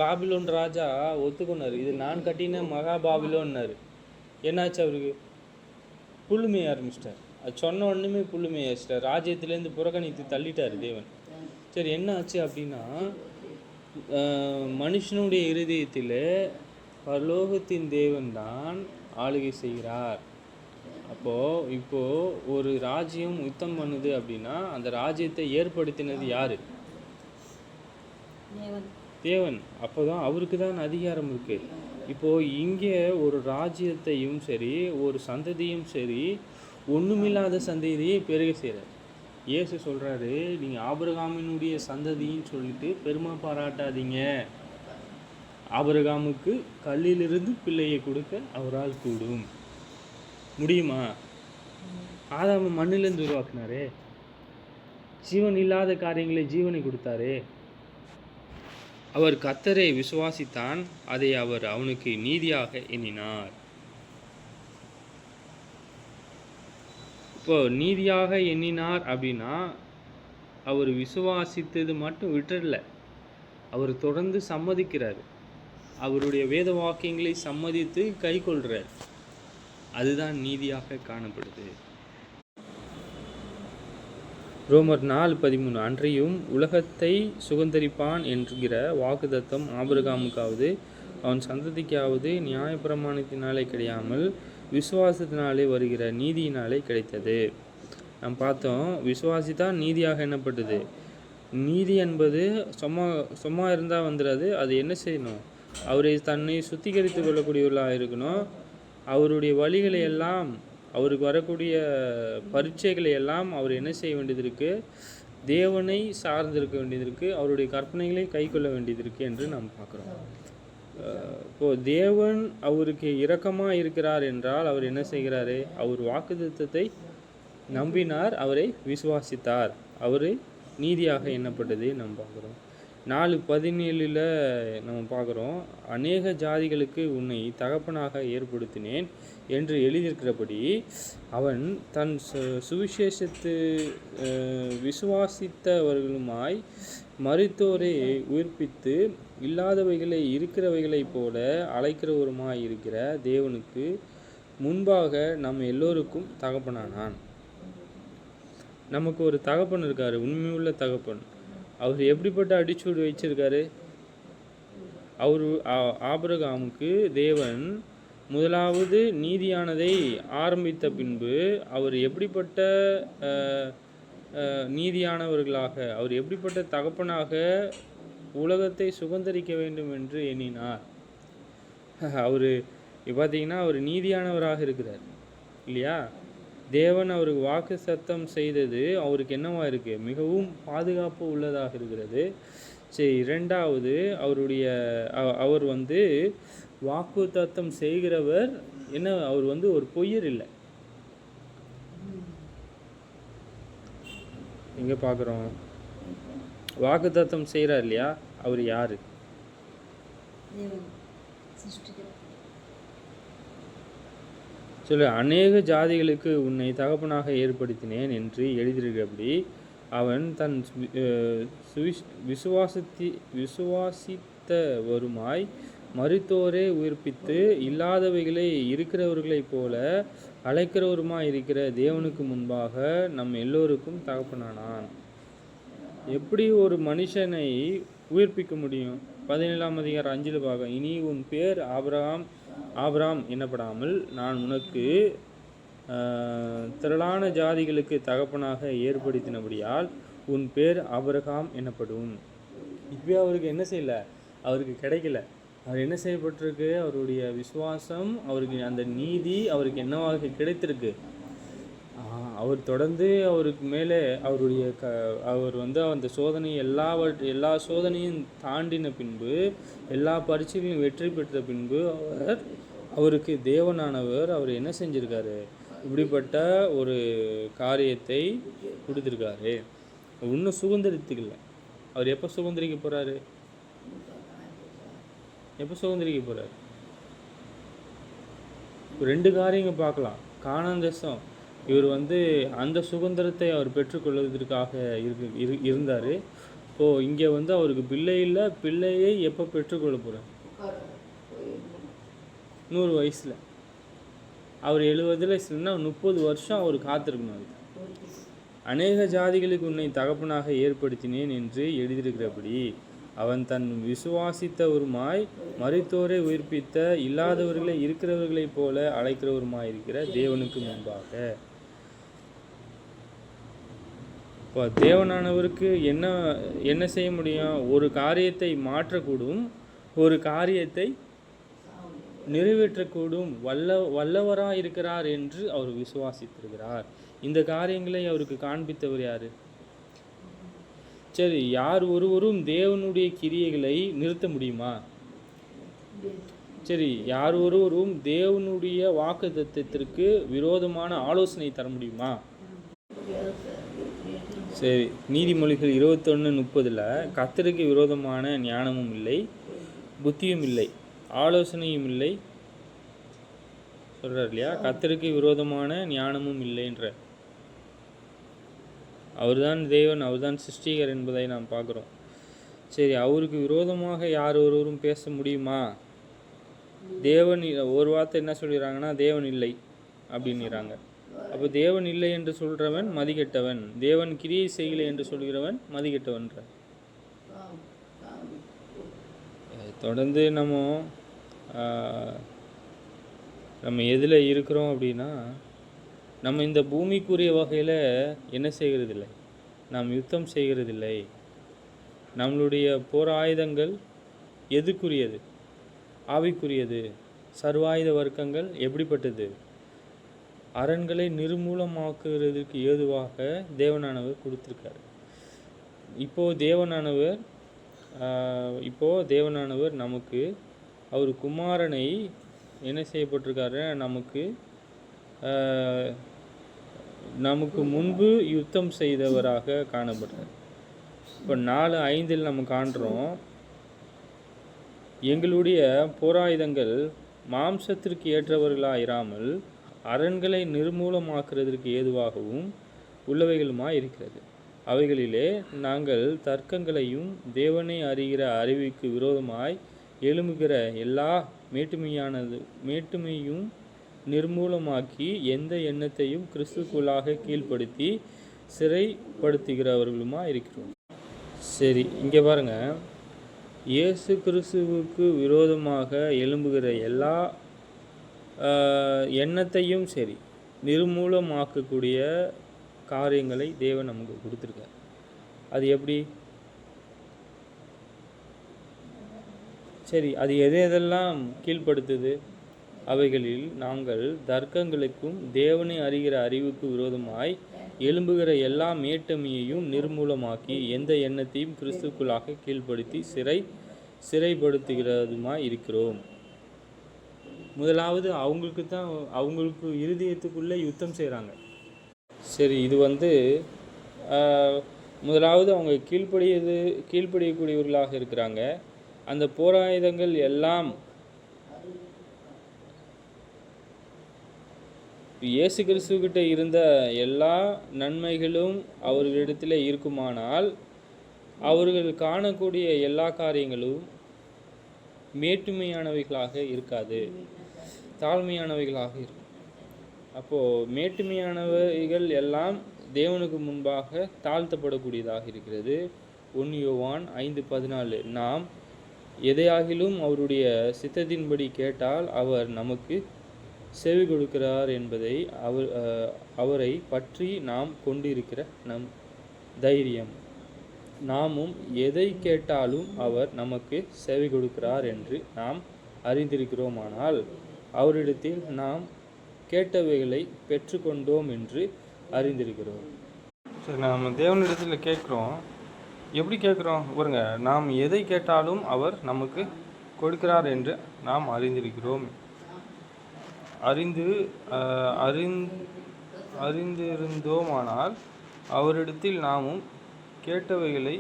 பாபிலோன் ராஜா ஒத்துக்கொண்டார், இது நான் கட்டின மகா பாபிலோன்னாரு. என்னாச்சு? அவருக்கு புல்லுமைய ஆரம்பிச்சிட்டார். அது சொன்ன ஒன்றுமே புல்லுமைய ஆரம்பிச்சிட்டார். ராஜ்யத்திலேருந்து புறக்கணித்து தள்ளிட்டார் தேவன். சரி, என்ன ஆச்சு அப்படின்னா, மனுஷனுடைய இருதயத்தில் பரலோகத்தின் தேவன் தான் ஆளுகை செய்கிறார். இப்போது ஒரு ராஜ்யம் யுத்தம் பண்ணுது அப்படின்னா அந்த ராஜ்யத்தை ஏற்படுத்தினது யார்? தேவன். அப்போ தான் அவருக்கு தான் அதிகாரம் இருக்குது. இப்போது இங்கே ஒரு ராஜ்யத்தையும் சரி ஒரு சந்ததியும் சரி ஒன்றுமில்லாத சந்ததியை பெருக செய்கிறார். இயேசு சொல்கிறாரு, நீங்கள் ஆபிரகாமினுடைய சந்ததின்னு சொல்லிட்டு பெருமை பாராட்டாதீங்க. ஆபிரகாமுக்கு கல்லிலிருந்து பிள்ளையை கொடுக்க அவரால் கூடும். முடியுமா? ஆதாம மண்ணிலிருந்து உருவாக்குனாரே, ஜீவன் இல்லாத காரியங்களை ஜீவனை கொடுத்தாரே. அவர் கர்த்தரை விசுவாசித்தான், அதை அவர் அவனுக்கு நீதியாக எண்ணினார். இப்போ நீதியாக எண்ணினார் அப்படின்னா அவர் விசுவாசித்தது மட்டும் விட்டுடல, அவர் தொடர்ந்து சம்மதிக்கிறார். அவருடைய வேத வாக்கியங்களை சம்மதித்து கை கொள்கிறார். அதுதான் நீதியாக காணப்படுது. ரோமர் 4:13 அன்றையும் உலகத்தை சுகந்தரிப்பான் என்கிற வாக்குத்தத்தம் ஆபிரகாமுக்காவது அவன் சந்ததிக்காவது நியாயப்பிரமாணத்தினாலே கிடையாமல் விசுவாசத்தினாலே வருகிற நீதியினாலே கிடைத்தது. நாம் பார்த்தோம், விசுவாசித்தான் நீதியாக எண்ணப்பட்டது. நீதி என்பது சும்மா இருந்தால் வந்துடாது. அது என்ன செய்யணும்? அவரை தன்னை சுத்திகரித்து கொள்ளக்கூடியவர்களாக இருக்கணும். அவருடைய வழிகளை எல்லாம், அவருக்கு வரக்கூடிய பரீட்சைகளை எல்லாம் அவர் என்ன செய்ய வேண்டியது இருக்குது? தேவனை சார்ந்திருக்க வேண்டியது இருக்குது. அவருடைய கற்பனைகளை கை கொள்ள வேண்டியது இருக்குது என்று நாம் பார்க்குறோம். இப்போது தேவன் அவருக்கு இரக்கமாக இருக்கிறார் என்றால் அவர் என்ன செய்கிறாரு? அவர் வாக்குத்தத்தத்தை நம்பினார், அவரை விசுவாசித்தார், அவர் நீதியாக எண்ணப்பட்டதை நாம் பார்க்குறோம். 4:17 நம்ம பார்க்குறோம், அநேக ஜாதிகளுக்கு உன்னை தகப்பனாக ஏற்படுத்தினேன் என்று எழுதியிருக்கிறபடி அவன் தன் சுவிசேஷத்து விசுவாசித்தவர்களுமாய் மரித்தோரை உயிர்ப்பித்து இல்லாதவைகளை இருக்கிறவைகளைப் போல அழைக்கிறவருமாய் இருக்கிற தேவனுக்கு முன்பாக நம்ம எல்லோருக்கும் தகப்பனானான். நமக்கு ஒரு தகப்பன் இருக்கார், உண்மையுள்ள தகப்பன். அவர் எப்படிப்பட்ட அடிச்சூடு வச்சிருக்காரு? ஆபிரகாமுக்கு தேவன் முதலாவது நீதியானதை ஆரம்பித்த பின்பு அவர் எப்படிப்பட்ட நீதியானவர்களாக, அவர் எப்படிப்பட்ட தகப்பனாக உலகத்தை சுதந்தரிக்க வேண்டும் என்று எண்ணினார். அவர் பார்த்தீங்கன்னா அவர் நீதியானவராக இருக்கிறார் இல்லையா? தேவன் அவருக்கு வாக்கு சத்தம் செய்தது அவருக்கு என்னவாக இருக்குது? மிகவும் பாதுகாப்பு உள்ளதாக இருக்கிறது. சரி, இரண்டாவது அவர் வாக்கு தத்தம் செய்கிறவர் என்ன? அவர் ஒரு பொய்யர் இல்லை. எங்கே பார்க்குறோம்? வாக்கு தத்தம் செய்கிறார் இல்லையா? அவர் யார்? சொல்லு. அநேக ஜாதிகளுக்கு உன்னை தகப்பனாக ஏற்படுத்தினேன் என்று எழுதியிருக்கிறபடி அவன் தன் விசுவாசித்தவருமாய் மரித்தோரே உயிர்ப்பித்து இல்லாதவைகளை இருக்கிறவர்களைப் போல அழைக்கிறவருமாய் இருக்கிற தேவனுக்கு முன்பாக நம் எல்லோருக்கும் தகப்பனானான். எப்படி ஒரு மனுஷனை உயிர்ப்பிக்க முடியும்? 17ஆம் அதிகாரம் 5 பார்க்க, இனி உன் பேர் ஆபிரகாம் எனப்படாமல் நான் உனக்கு திரளான ஜாதிகளுக்கு தகப்பனாக ஏற்படுத்தினபடியால் உன் பேர் ஆபிரகாம் எனப்படும். இப்போ அவருக்கு என்ன செய்யல, அவருக்கு கிடைக்கல. அவர் என்ன செய்யப்பட்டிருக்கு, அவருடைய விசுவாசம், அவருக்கு அந்த நீதி அவருக்கு என்னவாக கிடைத்திருக்கு. அவர் தொடர்ந்து அவருக்கு மேலே அவருடைய அவர் அந்த சோதனை எல்லா சோதனையும் தாண்டின பின்பு, எல்லா பரீட்சைகளையும் வெற்றி பெற்ற பின்பு அவருக்கு தேவனானவர் அவர் என்ன செஞ்சிருக்காரு, இப்படிப்பட்ட ஒரு காரியத்தை கொடுத்துருக்காரு. இன்னும் சுதந்திரித்துக்கல. அவர் எப்போ சுதந்திரிக்க போகிறாரு, எப்போ சுதந்திரிக்க போகிறார்? 2 காரியங்கள் பார்க்கலாம். கானான் தேசம் இவர் அந்த சுதந்திரத்தை அவர் பெற்றுக்கொள்வதற்காக இருந்தார். இப்போது இங்கே அவருக்கு பிள்ளை இல்லை. பிள்ளையை எப்போ பெற்றுக்கொள்ள போகிறார்? 100 வயசில். அவர் 70 வயசுலன்னா 30 வருஷம் அவர் காத்திருக்கணும். அது அநேக ஜாதிகளுக்கு உன்னை தகப்பனாக ஏற்படுத்தினேன் என்று எழுதியிருக்கிறபடி அவன் தன் விசுவாசித்தவருமாய் மரித்தோரை உயிர்ப்பித்த இல்லாதவர்களை இருக்கிறவர்களைப் போல அழைக்கிறவருமாய் இருக்கிற தேவனுக்கு முன்பாக. இப்போ தேவனானவருக்கு என்ன செய்ய முடியும்? ஒரு காரியத்தை மாற்றக்கூடும், ஒரு காரியத்தை நிறைவேற்றக்கூடும் வல்லவராக இருக்கிறார் என்று அவர் விசுவாசித்திருக்கிறார். இந்த காரியங்களை அவருக்கு காண்பித்தவர் யார்? சரி, யார் ஒருவரும் தேவனுடைய கிரியைகளை நிறுத்த முடியுமா? சரி, யார் ஒருவரும் தேவனுடைய வாக்குத்தத்தத்திற்கு விரோதமான ஆலோசனை தர முடியுமா? சரி, நீதிமொழிகள் 21:30 கர்த்தருக்கு விரோதமான ஞானமும் இல்லை, புத்தியும் இல்லை, ஆலோசனையும் இல்லை சொல்கிறார் இல்லையா? கர்த்தருக்கு விரோதமான ஞானமும் இல்லைன்ற அவர்தான் தேவன், அவர்தான் சிருஷ்டிகர் என்பதை நாம் பார்க்குறோம். சரி, அவருக்கு விரோதமாக யார் ஒருவரும் பேச முடியுமா? தேவன் ஒரு வார்த்தை என்ன சொல்லிடுறாங்கன்னா, தேவன் இல்லை அப்படின்னுறாங்க. அப்போ தேவன் இல்லை என்று சொல்கிறவன் மதிக்கெட்டவன், தேவன் கிரியை செய்யலை என்று சொல்கிறவன் மதிக்கெட்டவன்ற. தொடர்ந்து நம்ம எதில் இருக்கிறோம் அப்படின்னா, நம்ம இந்த பூமிக்குரிய வகையில் என்ன செய்கிறதில்லை, நாம் யுத்தம் செய்கிறதில்லை. நம்மளுடைய போர் ஆயுதங்கள் எதுக்குரியது? ஆவிக்குரியது. சர்வாயுத வர்க்கங்கள் எப்படிப்பட்டது? அரண்களை நிர்மூலமாக்குறதுக்கு ஏதுவாக தேவனானவர் கொடுத்துருக்காரு. இப்போது தேவனானவர் நமக்கு அவர் குமாரனை என்ன செய்யப்பட்டிருக்காரு, நமக்கு முன்பு யுத்தம் செய்தவராக காணப்படுறார். இப்போ 4:5 நம்ம காண்றோம், எங்களுடைய போராயுதங்கள் மாம்சத்திற்கு ஏற்றவர்களாக இராமல் அரண்களை நிர்மூலமாக்குறதற்கு ஏதுவாகவும் உள்ளவைகளுமாய் இருக்கிறது. அவைகளிலே நாங்கள் தர்க்கங்களையும் தேவனை அறிகிற அறிவுக்கு விரோதமாய் எழும்புகிற எல்லா மேட்டுமையும் நிர்மூலமாக்கி எந்த எண்ணத்தையும் கிறிஸ்துக்குள்ளாக கீழ்ப்படுத்தி சிறைப்படுத்துகிறவர்களுமா இருக்கிறோம். சரி, இங்கே பாருங்கள், இயேசு கிறிஸ்துவுக்கு விரோதமாக எழும்புகிற எல்லா எண்ணத்தையும் சரி நிர்மூலமாக்கக்கூடிய காரியங்களை தேவன் நமக்கு கொடுத்துருக்கார். அது எப்படி? சரி, அது எதெல்லாம் கீழ்ப்படுத்துது? அவைகளில் நாங்கள் தர்க்கங்களுக்கும் தேவனை அறிகிற அறிவுக்கு விரோதமாய் எழும்புகிற எல்லா மேட்டமையையும் நிர்மூலமாக்கி எந்த எண்ணத்தையும் கிறிஸ்துக்குள்ளாக கீழ்ப்படுத்தி சிறைப்படுத்துகிறதுமாய் இருக்கிறோம். முதலாவது அவங்களுக்கு இருதயத்துக்குள்ளே யுத்தம் செய்கிறாங்க. சரி, இது முதலாவது அவங்க கீழ்ப்படியக்கூடியவர்களாக இருக்கிறாங்க. அந்த போராயுதங்கள் எல்லாம் இயேசு கிறிஸ்துக்கிட்ட இருந்த எல்லா நன்மைகளும் அவர்களிடத்தில் இருக்குமானால் அவர்கள் காணக்கூடிய எல்லா காரியங்களும் மேட்டுமையானவைகளாக இருக்காது, தாழ்மையானவைகளாக இருக்கும். அப்போது மேட்டுமையானவைகள் எல்லாம் தேவனுக்கு முன்பாக தாழ்த்தப்படக்கூடியதாக இருக்கிறது. 1 யோவான் 5:14 நாம் எதையாகிலும் அவருடைய சித்தத்தின்படி கேட்டால் அவர் நமக்கு செவி கொடுக்கிறார் என்பதை அவரை பற்றி நாம் கொண்டிருக்கிற தைரியம். நாமும் எதை கேட்டாலும் அவர் நமக்கு செவி கொடுக்கிறார் என்று நாம் அறிந்திருக்கிறோமானால் அவரிடத்தில் நாம் கேட்டவைகளை பெற்றுக்கொண்டோம் என்று அறிந்திருக்கிறோம். சரி, நாம் தேவனிடத்தில் கேட்குறோம். எப்படி கேட்குறோம் பாருங்க. நாம் எதை கேட்டாலும் அவர் நமக்கு கொடுக்கிறார் என்று நாம் அறிந்திருக்கிறோம். அறிந்திருந்தோமானால் அவரிடத்தில் நாமும் கேட்டவைகளை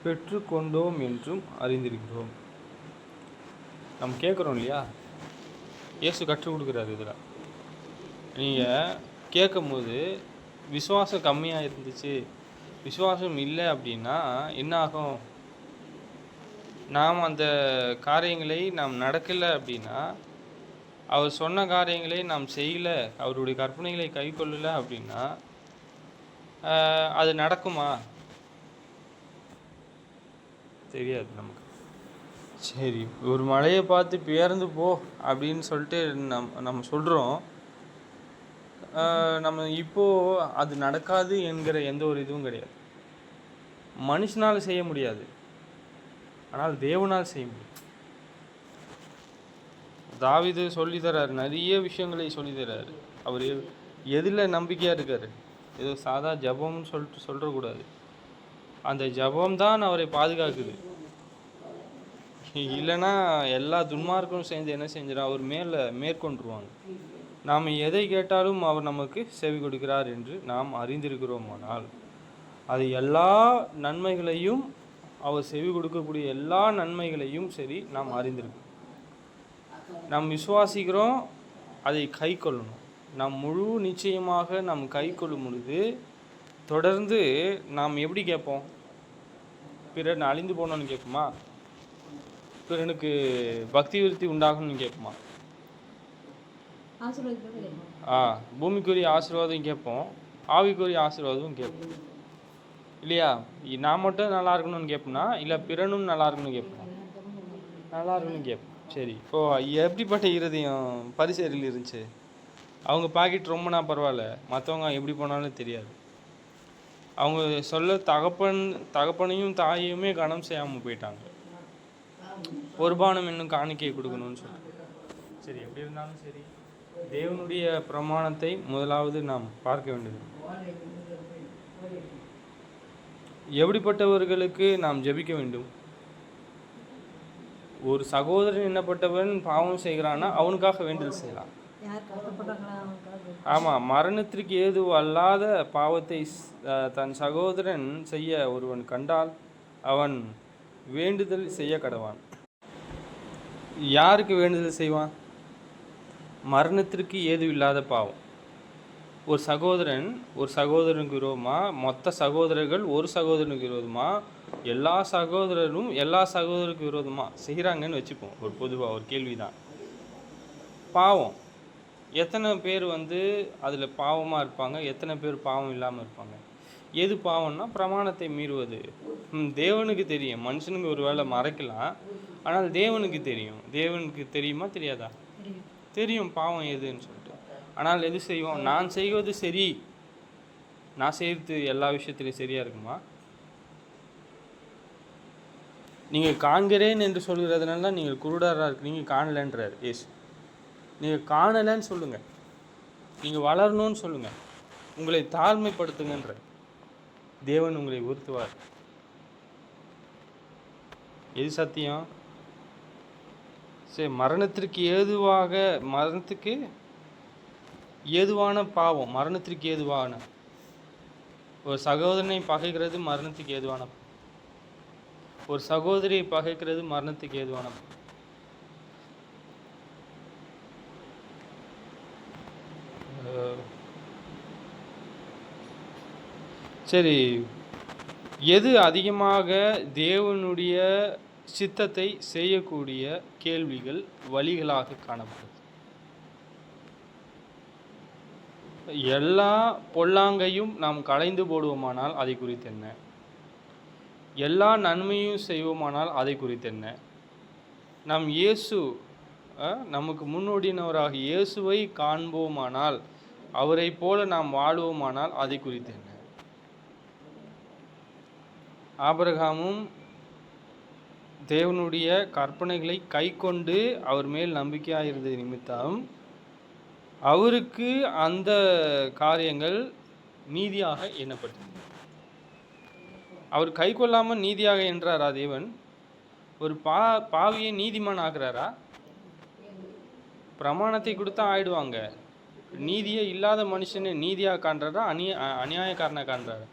பெற்றுக்கொண்டோம் என்றும் அறிந்திருக்கிறோம். நம்ம கேட்குறோம் இல்லையா? இயேசு கற்றுக் கொடுக்குறாரு. இதில் நீங்கள் கேட்கும் போது விசுவாசம் கம்மியாக இருந்துச்சு, விசுவாசம் இல்லை அப்படின்னா என்ன ஆகும்? நாம் அந்த காரியங்களை நாம் நடக்கலை அப்படின்னா, அவர் சொன்ன காரியங்களை நாம் செய்யலை, அவருடைய கற்பனைகளை கை கொள்ளலை அப்படின்னா அது நடக்குமா? தெரியாது நமக்கு. சரி, ஒரு மலையை பார்த்து பேர்ந்து போ அப்படின்னு சொல்லிட்டு நம்ம சொல்கிறோம். நம்ம இப்போது அது நடக்காது என்கிற எந்த ஒரு இதுவும் கிடையாது. மனுஷனால் செய்ய முடியாது, ஆனால் தேவனால் செய்ய முடியும். தாவீது சொல்லி தர்றாரு, நிறைய விஷயங்களை சொல்லி தர்றாரு. அவர் எதில் நம்பிக்கையாக இருக்கார்? ஏதோ சாதா ஜபம்னு சொல்லிட்டு சொல்கிறக்கூடாது. அந்த ஜபம்தான் அவரை பாதுகாக்குது. இல்லைன்னா எல்லா துன்மார்க்கும் சேர்ந்து என்ன செஞ்சிடும்? அவர் மேற்கொண்டுருவாங்க. நாம் எதை கேட்டாலும் அவர் நமக்கு செவி கொடுக்கிறார் என்று நாம் அறிந்திருக்கிறோமானால் அது எல்லா நன்மைகளையும், அவர் செவி கொடுக்கக்கூடிய எல்லா நன்மைகளையும் சரி நாம் அறிந்திருக்கிறோம். நாம் விசுவாசிக்கிறோம், அதை கை கொள்ளணும். நாம் முழு நிச்சயமாக நாம் கை கொள்ளும் பொழுது தொடர்ந்து நாம் எப்படி கேட்போம்? பிறர் அழிந்து போனோன்னு கேட்போமா? பிறனுக்கு பக்தி விருத்தி உண்டாகணும்னு கேட்போமா? பூமிக்குரிய ஆசீர்வாதம் கேட்போம், ஆவிக்குரிய ஆசீர்வாதமும் கேட்போம் இல்லையா? நான் மட்டும் நல்லா இருக்கணும்னு கேட்போம்னா, இல்லை பிறனும் நல்லா இருக்கணும்னு கேட்போம்? நல்லா இருக்கணும்னு கேட்போம். சரி, இப்போது எப்படிப்பட்ட இருதயம் பரிசேயரில் இருந்துச்சு? அவங்க பாக்கெட் ரொம்பனா பரவாயில்ல, மற்றவங்க எப்படி போனாலும் தெரியாது. அவங்க சொல்ல தகப்பனையும் தாயையுமே கனம் செய்யாமல் போயிட்டாங்க. ஒருபானம் இன்னும் காணிக்கை கொடுக்கணும்னு சொல்லிட்டு. சரி, எப்படி இருந்தாலும் சரி, தேவனுடைய பிரமாணத்தை முதலாவது நாம் பார்க்க வேண்டியது. எப்படிப்பட்டவர்களுக்கு நாம் ஜெபிக்க வேண்டும்? ஒரு சகோதரன் என்னப்பட்டவன் பாவம் செய்கிறான்னா அவனுக்காக வேண்டுதல் செய்யலாம். ஆமாம், மரணத்திற்கு ஏது அல்லாத பாவத்தை தன் சகோதரன் செய்ய ஒருவன் கண்டால் அவன் வேண்டுதல் செய்ய கடவான். யாருக்கு வேண்டுதல் செய்வான்? மரணத்திற்கு ஏது இல்லாத பாவம். ஒரு சகோதரனுக்கு விரோதமா, மொத்த சகோதரர்கள் ஒரு சகோதரனுக்கு விரோதமா, எல்லா சகோதரரும் எல்லா சகோதரருக்கு விரோதமா செய்கிறாங்கன்னு வச்சுப்போம். ஒரு பொதுவாக ஒரு கேள்விதான். பாவம் எத்தனை பேர் அதில் பாவமாக இருப்பாங்க, எத்தனை பேர் பாவம் இல்லாமல் இருப்பாங்க? எது பாவம்னா பிரமாணத்தை மீறுவது. தேவனுக்கு தெரியும். மனுஷனுக்கு ஒரு வேளை மறைக்கலாம், ஆனால் தேவனுக்கு தெரியும். தேவனுக்கு தெரியுமா தெரியாதா? தெரியும் பாவம் எதுன்னு சொல்லிட்டு. ஆனால் எது செய்வோம்? நான் செய்வது சரி, நான் செய்கிறது எல்லா விஷயத்துலையும் சரியாக இருக்குமா? நீங்கள் காண்கிறேன் என்று சொல்கிறதுனால தான் நீங்கள் குருடராக இருக்கிறீங்க, காணலன்றார் ஏசு. நீங்கள் காணலைன்னு சொல்லுங்கள், நீங்கள் வளரணும்னு சொல்லுங்கள், உங்களை தாழ்மைப்படுத்துங்கன்ற தேவன் உங்களை உயர்த்துவார். எது சத்தியம்? சரி, மரணத்திற்கு ஏதுவான பாவம், மரணத்திற்கு ஏதுவான ஒரு சகோதரனை பகைக்கிறது மரணத்துக்கு ஏதுவான, ஒரு சகோதரியை பகைக்கிறது மரணத்துக்கு ஏதுவான. சரி, எது அதிகமாக தேவனுடைய சித்தத்தை செய்யக்கூடிய கேள்விகள் வழிகளாக காணப்படுது? எல்லா பொல்லாங்கையும் நாம் களைந்து போடுவோமானால் அதை குறித்து என்ன? எல்லா நன்மையும் செய்வோமானால் அதை குறித்து என்ன? நாம் நமக்கு முன்னோடினவராக இயேசுவை காண்போமானால், அவரை போல நாம் வாழ்வோமானால் அதை குறித்து என்ன? ஆபிரகாமும் தேவனுடைய கற்பனைகளை கை கொண்டு அவர் மேல் நம்பிக்கையாக இருந்தது நிமித்தம் அவருக்கு அந்த காரியங்கள் நீதியாக எண்ணப்பட்டது. அவர் கை கொள்ளாமல் நீதியாக என்றாரா தேவன்? ஒரு பாவியை நீதிமான் ஆகிறாரா? பிரமாணத்தை கொடுத்தா ஆயிடுவாங்க. நீதியே இல்லாத மனுஷனை நீதியாக காண்றாரா, அநியாயக்காரனை காண்றாரா?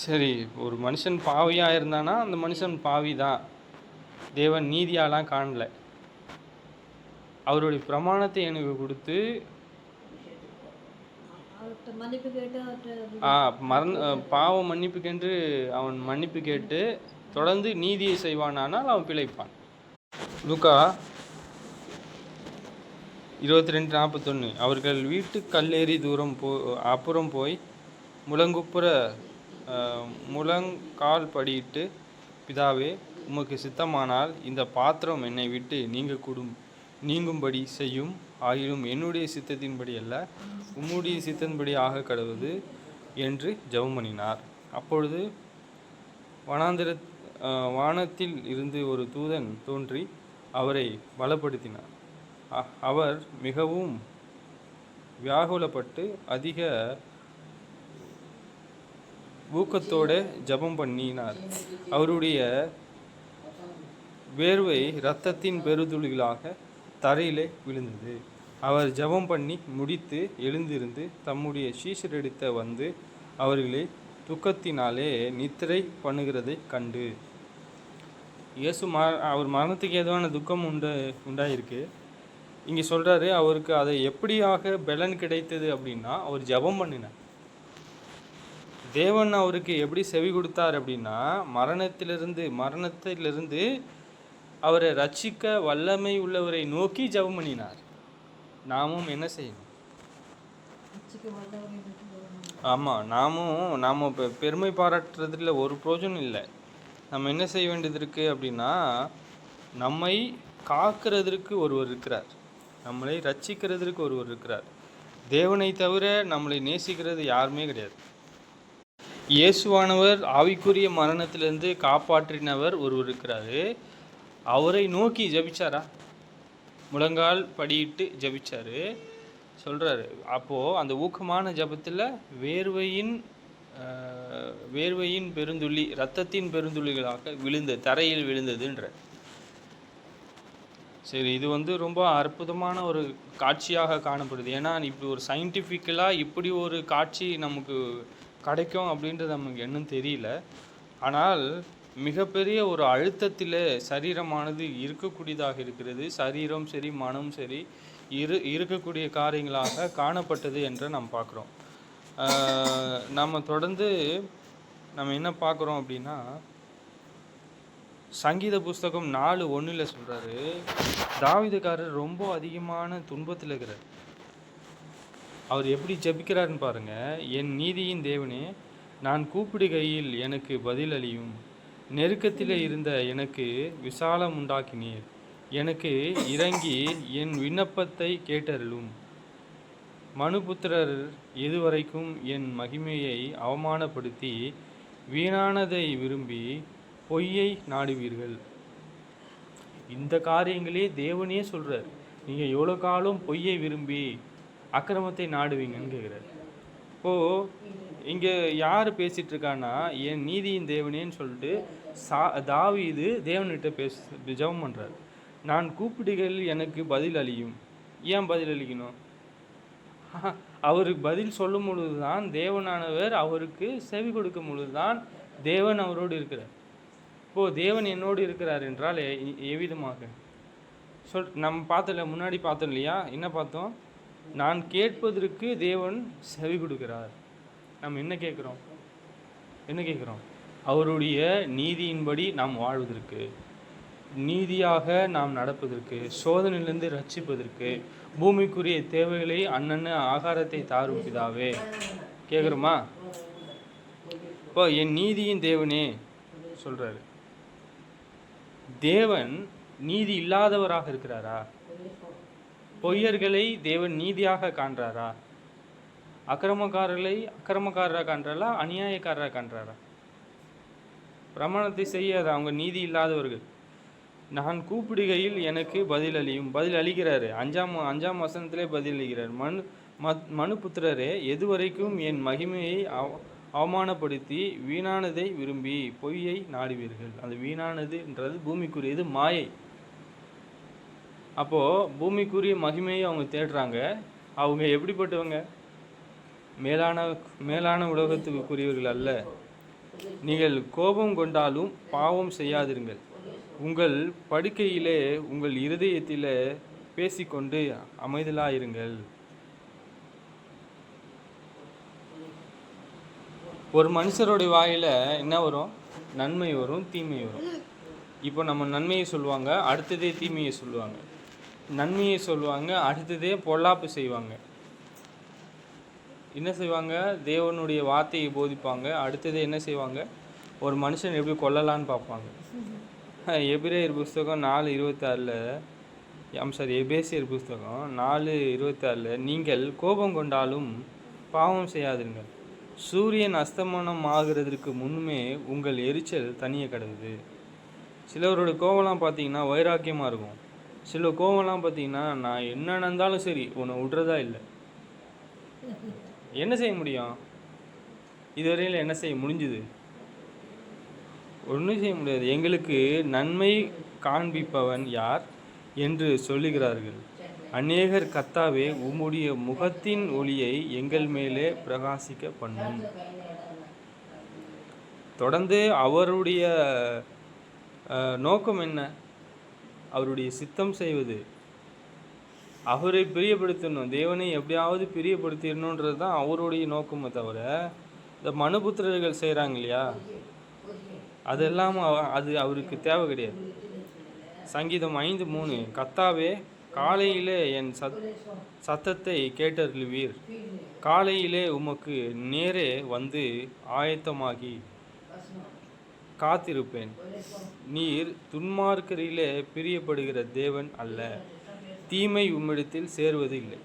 சரி, ஒரு மனுஷன் பாவியாக இருந்தானா அந்த மனுஷன் பாவி தான். தேவன் நீதியாலாம் காணல. அவருடைய பிரமாணத்தை எனக்கு கொடுத்து பாவ மன்னிப்புக்கென்று அவன் மன்னிப்பு கேட்டு தொடர்ந்து நீதியை செய்வானால் அவன் பிழைப்பான். லூக்கா 22:41 அவர்கள் வீட்டு கல்லேறி அப்புறம் போய் முழங்கால் படியிட்டு, பிதாவே, உமக்கு சித்தமானால் இந்த பாத்திரம் என்னை விட்டு நீங்கும்படி செய்யும். ஆகிலும் என்னுடைய சித்தத்தின்படி அல்ல, உம்முடைய சித்தத்தின்படி ஆக கடவுது என்று ஜெபம் பண்ணினார். அப்பொழுது வானத்தில் இருந்து ஒரு தூதன் தோன்றி அவரை பலப்படுத்தினார். அவர் மிகவும் வியாகுலப்பட்டு அதிக ஊக்கத்தோடு ஜெபம் பண்ணினார். அவருடைய வேர்வை இரத்தத்தின் பெருதுளிகளாக தரையிலே விழுந்தது. அவர் ஜெபம் பண்ணி முடித்து எழுந்திருந்து தம்முடைய சீஷரிடத்தை வந்து அவர்களை துக்கத்தினாலே நித்திரை பண்ணுகிறதை கண்டு. இயேசு அவர் மரணத்துக்கு ஏதுவான துக்கம் உண்டாயிருக்கு. இங்கே சொல்கிறாரு, அவருக்கு அதை எப்படியாக பலன் கிடைத்தது அப்படின்னா அவர் ஜெபம் பண்ணினார். தேவன் அவருக்கு எப்படி செவி கொடுத்தார் அப்படின்னா மரணத்திலிருந்து அவரை ரட்சிக்க வல்லமை உள்ளவரை நோக்கி ஜெபம் பண்ணினார். நாமும் என்ன செய்யணும்? ஆமாம், நாம் இப்போ பெருமை பாராட்டுறதுல ஒரு பிரோஜனம் இல்லை. நம்ம என்ன செய்ய வேண்டியது இருக்குது அப்படின்னா, நம்மை காக்கிறதுக்கு ஒருவர் இருக்கிறார், நம்மளை ரட்சிக்கிறதுக்கு ஒருவர் இருக்கிறார். தேவனை தவிர நம்மளை நேசிக்கிறது யாருமே கிடையாது. இயேசுவானவர் ஆவிக்குரிய மரணத்திலிருந்து காப்பாற்றினவர் ஒருவர் இருக்கிறாரு. அவரை நோக்கி ஜபிச்சாரா? முழங்கால் படியிட்டு ஜபிச்சாரு சொல்கிறாரு. அப்போது அந்த ஊக்கமான ஜபத்தில் வேர்வையின் பெருந்துள்ளி இரத்தத்தின் பெருந்துள்ளிகளாக தரையில் விழுந்ததுன்ற. சரி, இது ரொம்ப அற்புதமான ஒரு காட்சியாக காணப்படுது. ஏன்னா இப்படி ஒரு சயின்டிஃபிக்கலாக இப்படி ஒரு காட்சி நமக்கு கிடைக்கும் அப்படின்றது நமக்கு இன்னும் தெரியல. ஆனால் மிகப்பெரிய ஒரு அழுத்தத்தில் சரீரமானது இருக்கக்கூடியதாக இருக்கிறது. சரீரம் சரி, மனம் சரி, இருக்கக்கூடிய காரியங்களாக காணப்பட்டது என்று நாம் பார்க்குறோம். நம்ம தொடர்ந்து என்ன பார்க்குறோம் அப்படின்னா, சங்கீத புஸ்தகம் 4:1 சொல்கிறாரு, தாவீதுக்காரர் ரொம்ப அதிகமான துன்பத்தில் இருக்கிறார். அவர் எப்படி ஜெபிக்கிறாருன்னு பாருங்கள். என் நீதியின் தேவனே, நான் கூப்பிடுகையில் எனக்கு பதில் அளியும். நெருக்கத்தில் இருந்த எனக்கு விசாலம் உண்டாக்கினீர். எனக்கு இறங்கி என் விண்ணப்பத்தை கேட்டருளும். மனுபுத்திரர் எதுவரைக்கும் என் மகிமையை அவமானப்படுத்தி வீணானதை விரும்பி பொய்யை நாடுவீர்கள். இந்த காரியங்களே தேவனே சொல்கிறார். நீங்கள் எவ்வளோ காலம் பொய்யை விரும்பி அக்கிரமத்தை நாடுவீங்கன்னு கேட்குறாரு. இப்போது இங்கே யார் பேசிகிட்டு இருக்கான்னா, என் நீதியின் தேவனேன்னு சொல்லிட்டு தாவீது தேவன்கிட்ட ஜெபம் பண்ணுறார். நான் கூப்பிடுகள் எனக்கு பதில் அளியும். ஏன் பதில் அளிக்கணும்? அவருக்கு பதில் சொல்லும் பொழுது தான் தேவனானவர் அவருக்கு செவி கொடுக்கும் பொழுது தான் தேவன் அவரோடு இருக்கிறார். இப்போது தேவன் என்னோடு இருக்கிறார் என்றால் எவ்விதமாக நம்ம முன்னாடி பார்த்தோம் இல்லையா? என்ன பார்த்தோம்? நான் கேட்பதற்கு தேவன் செவி கொடுக்கிறார். நம்ம என்ன கேட்குறோம்? அவருடைய நீதியின்படி நாம் வாழ்வதற்கு, நீதியாக நாம் நடப்பதற்கு, சோதனையிலிருந்து ரட்சிப்பதற்கு, பூமிக்குரிய தேவைகளை அன்னன்ன ஆகாரத்தை தாரும் பிதாவே கேட்குறோமா? இப்போ என் நீதியின் தேவனே சொல்கிறாரு. தேவன் நீதி இல்லாதவராக இருக்கிறாரா? பொய்யர்களை தேவன் நீதியாக காண்றாரா? அக்கிரமக்காரராக காண்றாரா, அநியாயக்காரராக காண்றாரா? பிரமாணத்தை செய்யாத அவங்க நீதி இல்லாதவர்கள். நான் கூப்பிடுகையில் எனக்கு பதில் அளிக்கிறாரு. அஞ்சாம் வசனத்திலே பதில் அளிக்கிறார். மனுபுத்திரரே, எதுவரைக்கும் என் மகிமையை அவமானப்படுத்தி வீணானதை விரும்பி பொய்யை நாடுவீர்கள்? அந்த வீணானதுன்றது பூமிக்குரியது, மாயை. அப்போது பூமிக்குரிய மகிமையை அவங்க தேடுறாங்க. அவங்க எப்படிப்பட்டவங்க? மேலான உலகத்துக்குரியவர்கள் அல்ல. நீங்கள் கோபம் கொண்டாலும் பாவம் செய்யாதிருங்கள். உங்கள் படுக்கையிலே உங்கள் இருதயத்திலே பேசிக்கொண்டு அமைதலாயிருங்கள். ஒரு மனுஷருடைய வாயில் என்ன வரும்? நன்மை வரும், தீமை வரும். இப்போ நம்ம நன்மையை சொல்லுவாங்க, அடுத்ததே தீமையை சொல்லுவாங்க. நன்மையை சொல்லுவாங்க, அடுத்ததே பொல்லாப்பு செய்வாங்க. என்ன செய்வாங்க? தேவனுடைய வார்த்தையை போதிப்பாங்க, அடுத்ததே என்ன செய்வாங்க? ஒரு மனுஷன் எப்படி கொல்லலான்னு பார்ப்பாங்க. எபிரேயர் புஸ்தகம் 4:26 எபேசியர் புஸ்தகம் 4:26 நீங்கள் கோபம் கொண்டாலும் பாவம் செய்யாதிருங்கள். சூரியன் அஸ்தமனம் ஆகிறதுக்கு முன்னுமே உங்கள் எரிச்சல் தனிய கிடக்குது. சிலவரோட கோவம்லாம் பார்த்தீங்கன்னா வைராக்கியமாக இருக்கும். சில கோவம்லாம் பார்த்தீங்கன்னா நான் என்ன நடந்தாலும் சரி உன்னை விட்றதா இல்லை. என்ன செய்ய முடியும்? இதுவரையில் என்ன செய்ய முடிஞ்சுது? ஒன்றும் செய்ய முடியாது. எங்களுக்கு நன்மை காண்பிப்பவன் யார் என்று சொல்லுகிறார்கள். அநேகர் கர்த்தாவே உம்முடைய முகத்தின் ஒளியை எங்கள் மேலே பிரகாசிக்க பண்ணும். தொடர்ந்து அவருடைய நோக்கம் என்ன? அவருடைய சித்தம் செய்வது, அவரை பிரியப்படுத்தணும். தேவனை எப்படியாவது பிரியப்படுத்திடணுன்றது தான் அவருடைய நோக்கமே தவிர, இந்த மனுபுத்திரர்கள் செய்கிறாங்க இல்லையா, அதெல்லாம் அது அவருக்கு தேவை கிடையாது. சங்கீதம் 5:3 கர்த்தாவே காலையிலே என் சத்தத்தை கேட்டருளுவீர். காலையிலே உமக்கு நேரே வந்து ஆயத்தமாகி காத்திருப்பேன். நீர் துன்மார்க்கரிலே பிரியப்படுகிற தேவன் அல்ல. தீமை உம்மிடத்தில் சேர்வது இல்லை.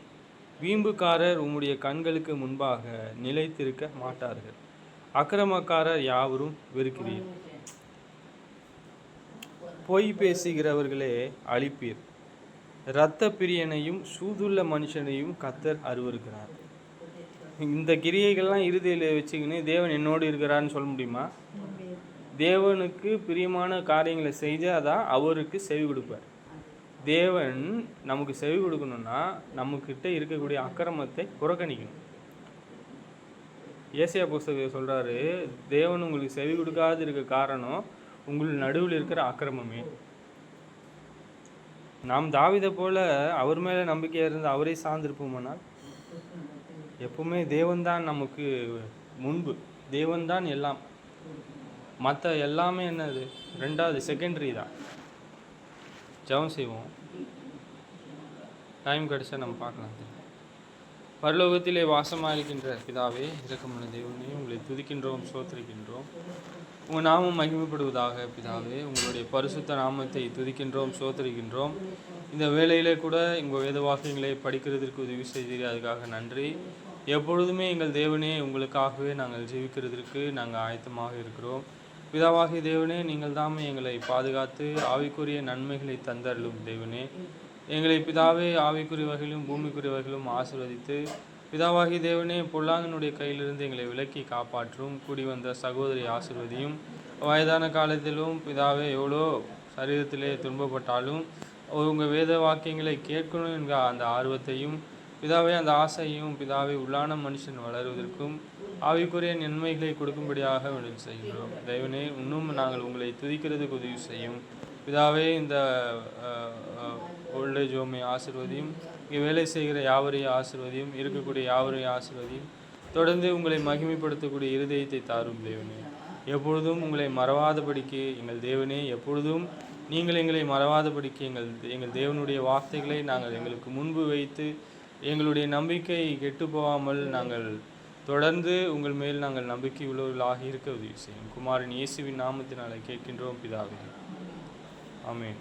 வீம்புக்காரர் உம்முடைய கண்களுக்கு முன்பாக நிலைத்திருக்க மாட்டார்கள். அக்கிரமக்காரர் யாவரும் வெறுக்கிறீர். பொய் பேசுகிறவர்களே அழிப்பீர். இரத்த பிரியனையும் சூதுள்ள மனுஷனையும் கர்த்தர் அருவருக்கிறார். இந்த கிரியைகள்லாம் இறுதியில் வச்சுக்கின்னு தேவன் என்னோடு இருக்கிறான்னு சொல்ல முடியுமா? தேவனுக்கு பிரியமான காரியங்களை செய்தால் தான் அவருக்கு செவி கொடுப்பார். தேவன் நமக்கு செவி கொடுக்கணும்னா நம்மக்கிட்ட இருக்கக்கூடிய அக்கிரமத்தை புறக்கணிக்கணும். ஏசாயா புஸ்தகம் சொல்கிறாரு, தேவன் உங்களுக்கு செவி கொடுக்காது இருக்க காரணம் உங்கள் நடுவில் இருக்கிற அக்கிரமமே. நாம் தாவீதை போல அவர் மேலே நம்பிக்கையாக இருந்து அவரை சார்ந்திருப்போமானால், எப்பவுமே தேவன்தான் நமக்கு முன்பு, தேவன்தான் எல்லாம். மற்ற எல்லாமே என்னது? ரெண்டாவது, செகண்டரி தான். ஜெபம் செய்வோம். டைம் கிடைச்சா நம்ம பார்க்கலாம். பரலோகத்திலே வாசமாக இருக்கின்ற பிதாவே, இரக்கமுள்ள தேவனே, உங்களை துதிக்கின்றோம், சோத்திரிக்கின்றோம். உங்கள் நாமம் மகிமைப்படுவதாக பிதாவே. உங்களுடைய பரிசுத்த நாமத்தை துதிக்கின்றோம், சோத்திரிக்கின்றோம். இந்த வேளையிலே கூட உங்கள் வேத வாக்கியங்களை படிக்கிறதுக்கு உதவி செய்தீர்கள், அதுக்காக நன்றி. எப்பொழுதுமே எங்கள் தேவனே, உங்களுக்காகவே நாங்கள் ஜீவிக்கிறதுக்கு நாங்கள் ஆயத்தமாக இருக்கிறோம். பிதாவாகிய தேவனே, நீங்கள் தாமே எங்களை பாதுகாத்து ஆவிக்குரிய நன்மைகளை தந்தருளும் தேவனே. எங்களை பிதாவே ஆவிக்குரிய வகையிலும் பூமிக்குரிய வகையிலும் ஆசீர்வதித்து, பிதாவாகிய தேவனே, பொல்லாங்கனுடைய கையிலிருந்து எங்களை விலக்கி காப்பாற்றும். கூடி வந்த சகோதரி ஆசீர்வதியும். வயதான காலத்திலும் பிதாவே எவ்வளோ சரீரத்திலே துன்பப்பட்டாலும் உங்கள் வேத வாக்கியங்களை கேட்கணும் என்கிற அந்த ஆர்வத்தையும் பிதாவே, அந்த ஆசையும் பிதாவே, உள்ளான மனுஷன் வளருவதற்கும் ஆவிக்குரிய நன்மைகளை கொடுக்கும்படியாக வேண்டிய செய்கிறோம். தேவனே, இன்னும் நாங்கள் உங்களை துதிக்கிறதுக்கு உதவி செய்யும் பிதாவே. இந்த ஓல்டேஜ் ஹோமை ஆசீர்வதியும். இங்கே வேலை செய்கிற யாவரையும் ஆசீர்வதியும். இருக்கக்கூடிய யாவரையும் ஆசீர்வதியும். தொடர்ந்து உங்களை மகிமைப்படுத்தக்கூடிய இருதயத்தை தாரும் தேவனே. எப்பொழுதும் உங்களை மறவாதபடிக்கு எங்கள் தேவனே, எப்பொழுதும் நீங்கள் எங்களை மறவாதபடிக்கு எங்கள் தேவனுடைய வார்த்தைகளை நாங்கள் எங்களுக்கு முன்பு வைத்து எங்களுடைய நம்பிக்கை கெட்டு போகாமல் நாங்கள் தொடர்ந்து உங்கள் மேல் நாங்கள் நம்பிக்கை உள்ளவர்களாக இருக்க உதவி செய்யும். குமாரன் இயேசுவின் நாமத்தினாலே கேட்கின்றோம் பிதாவே. ஆமென்.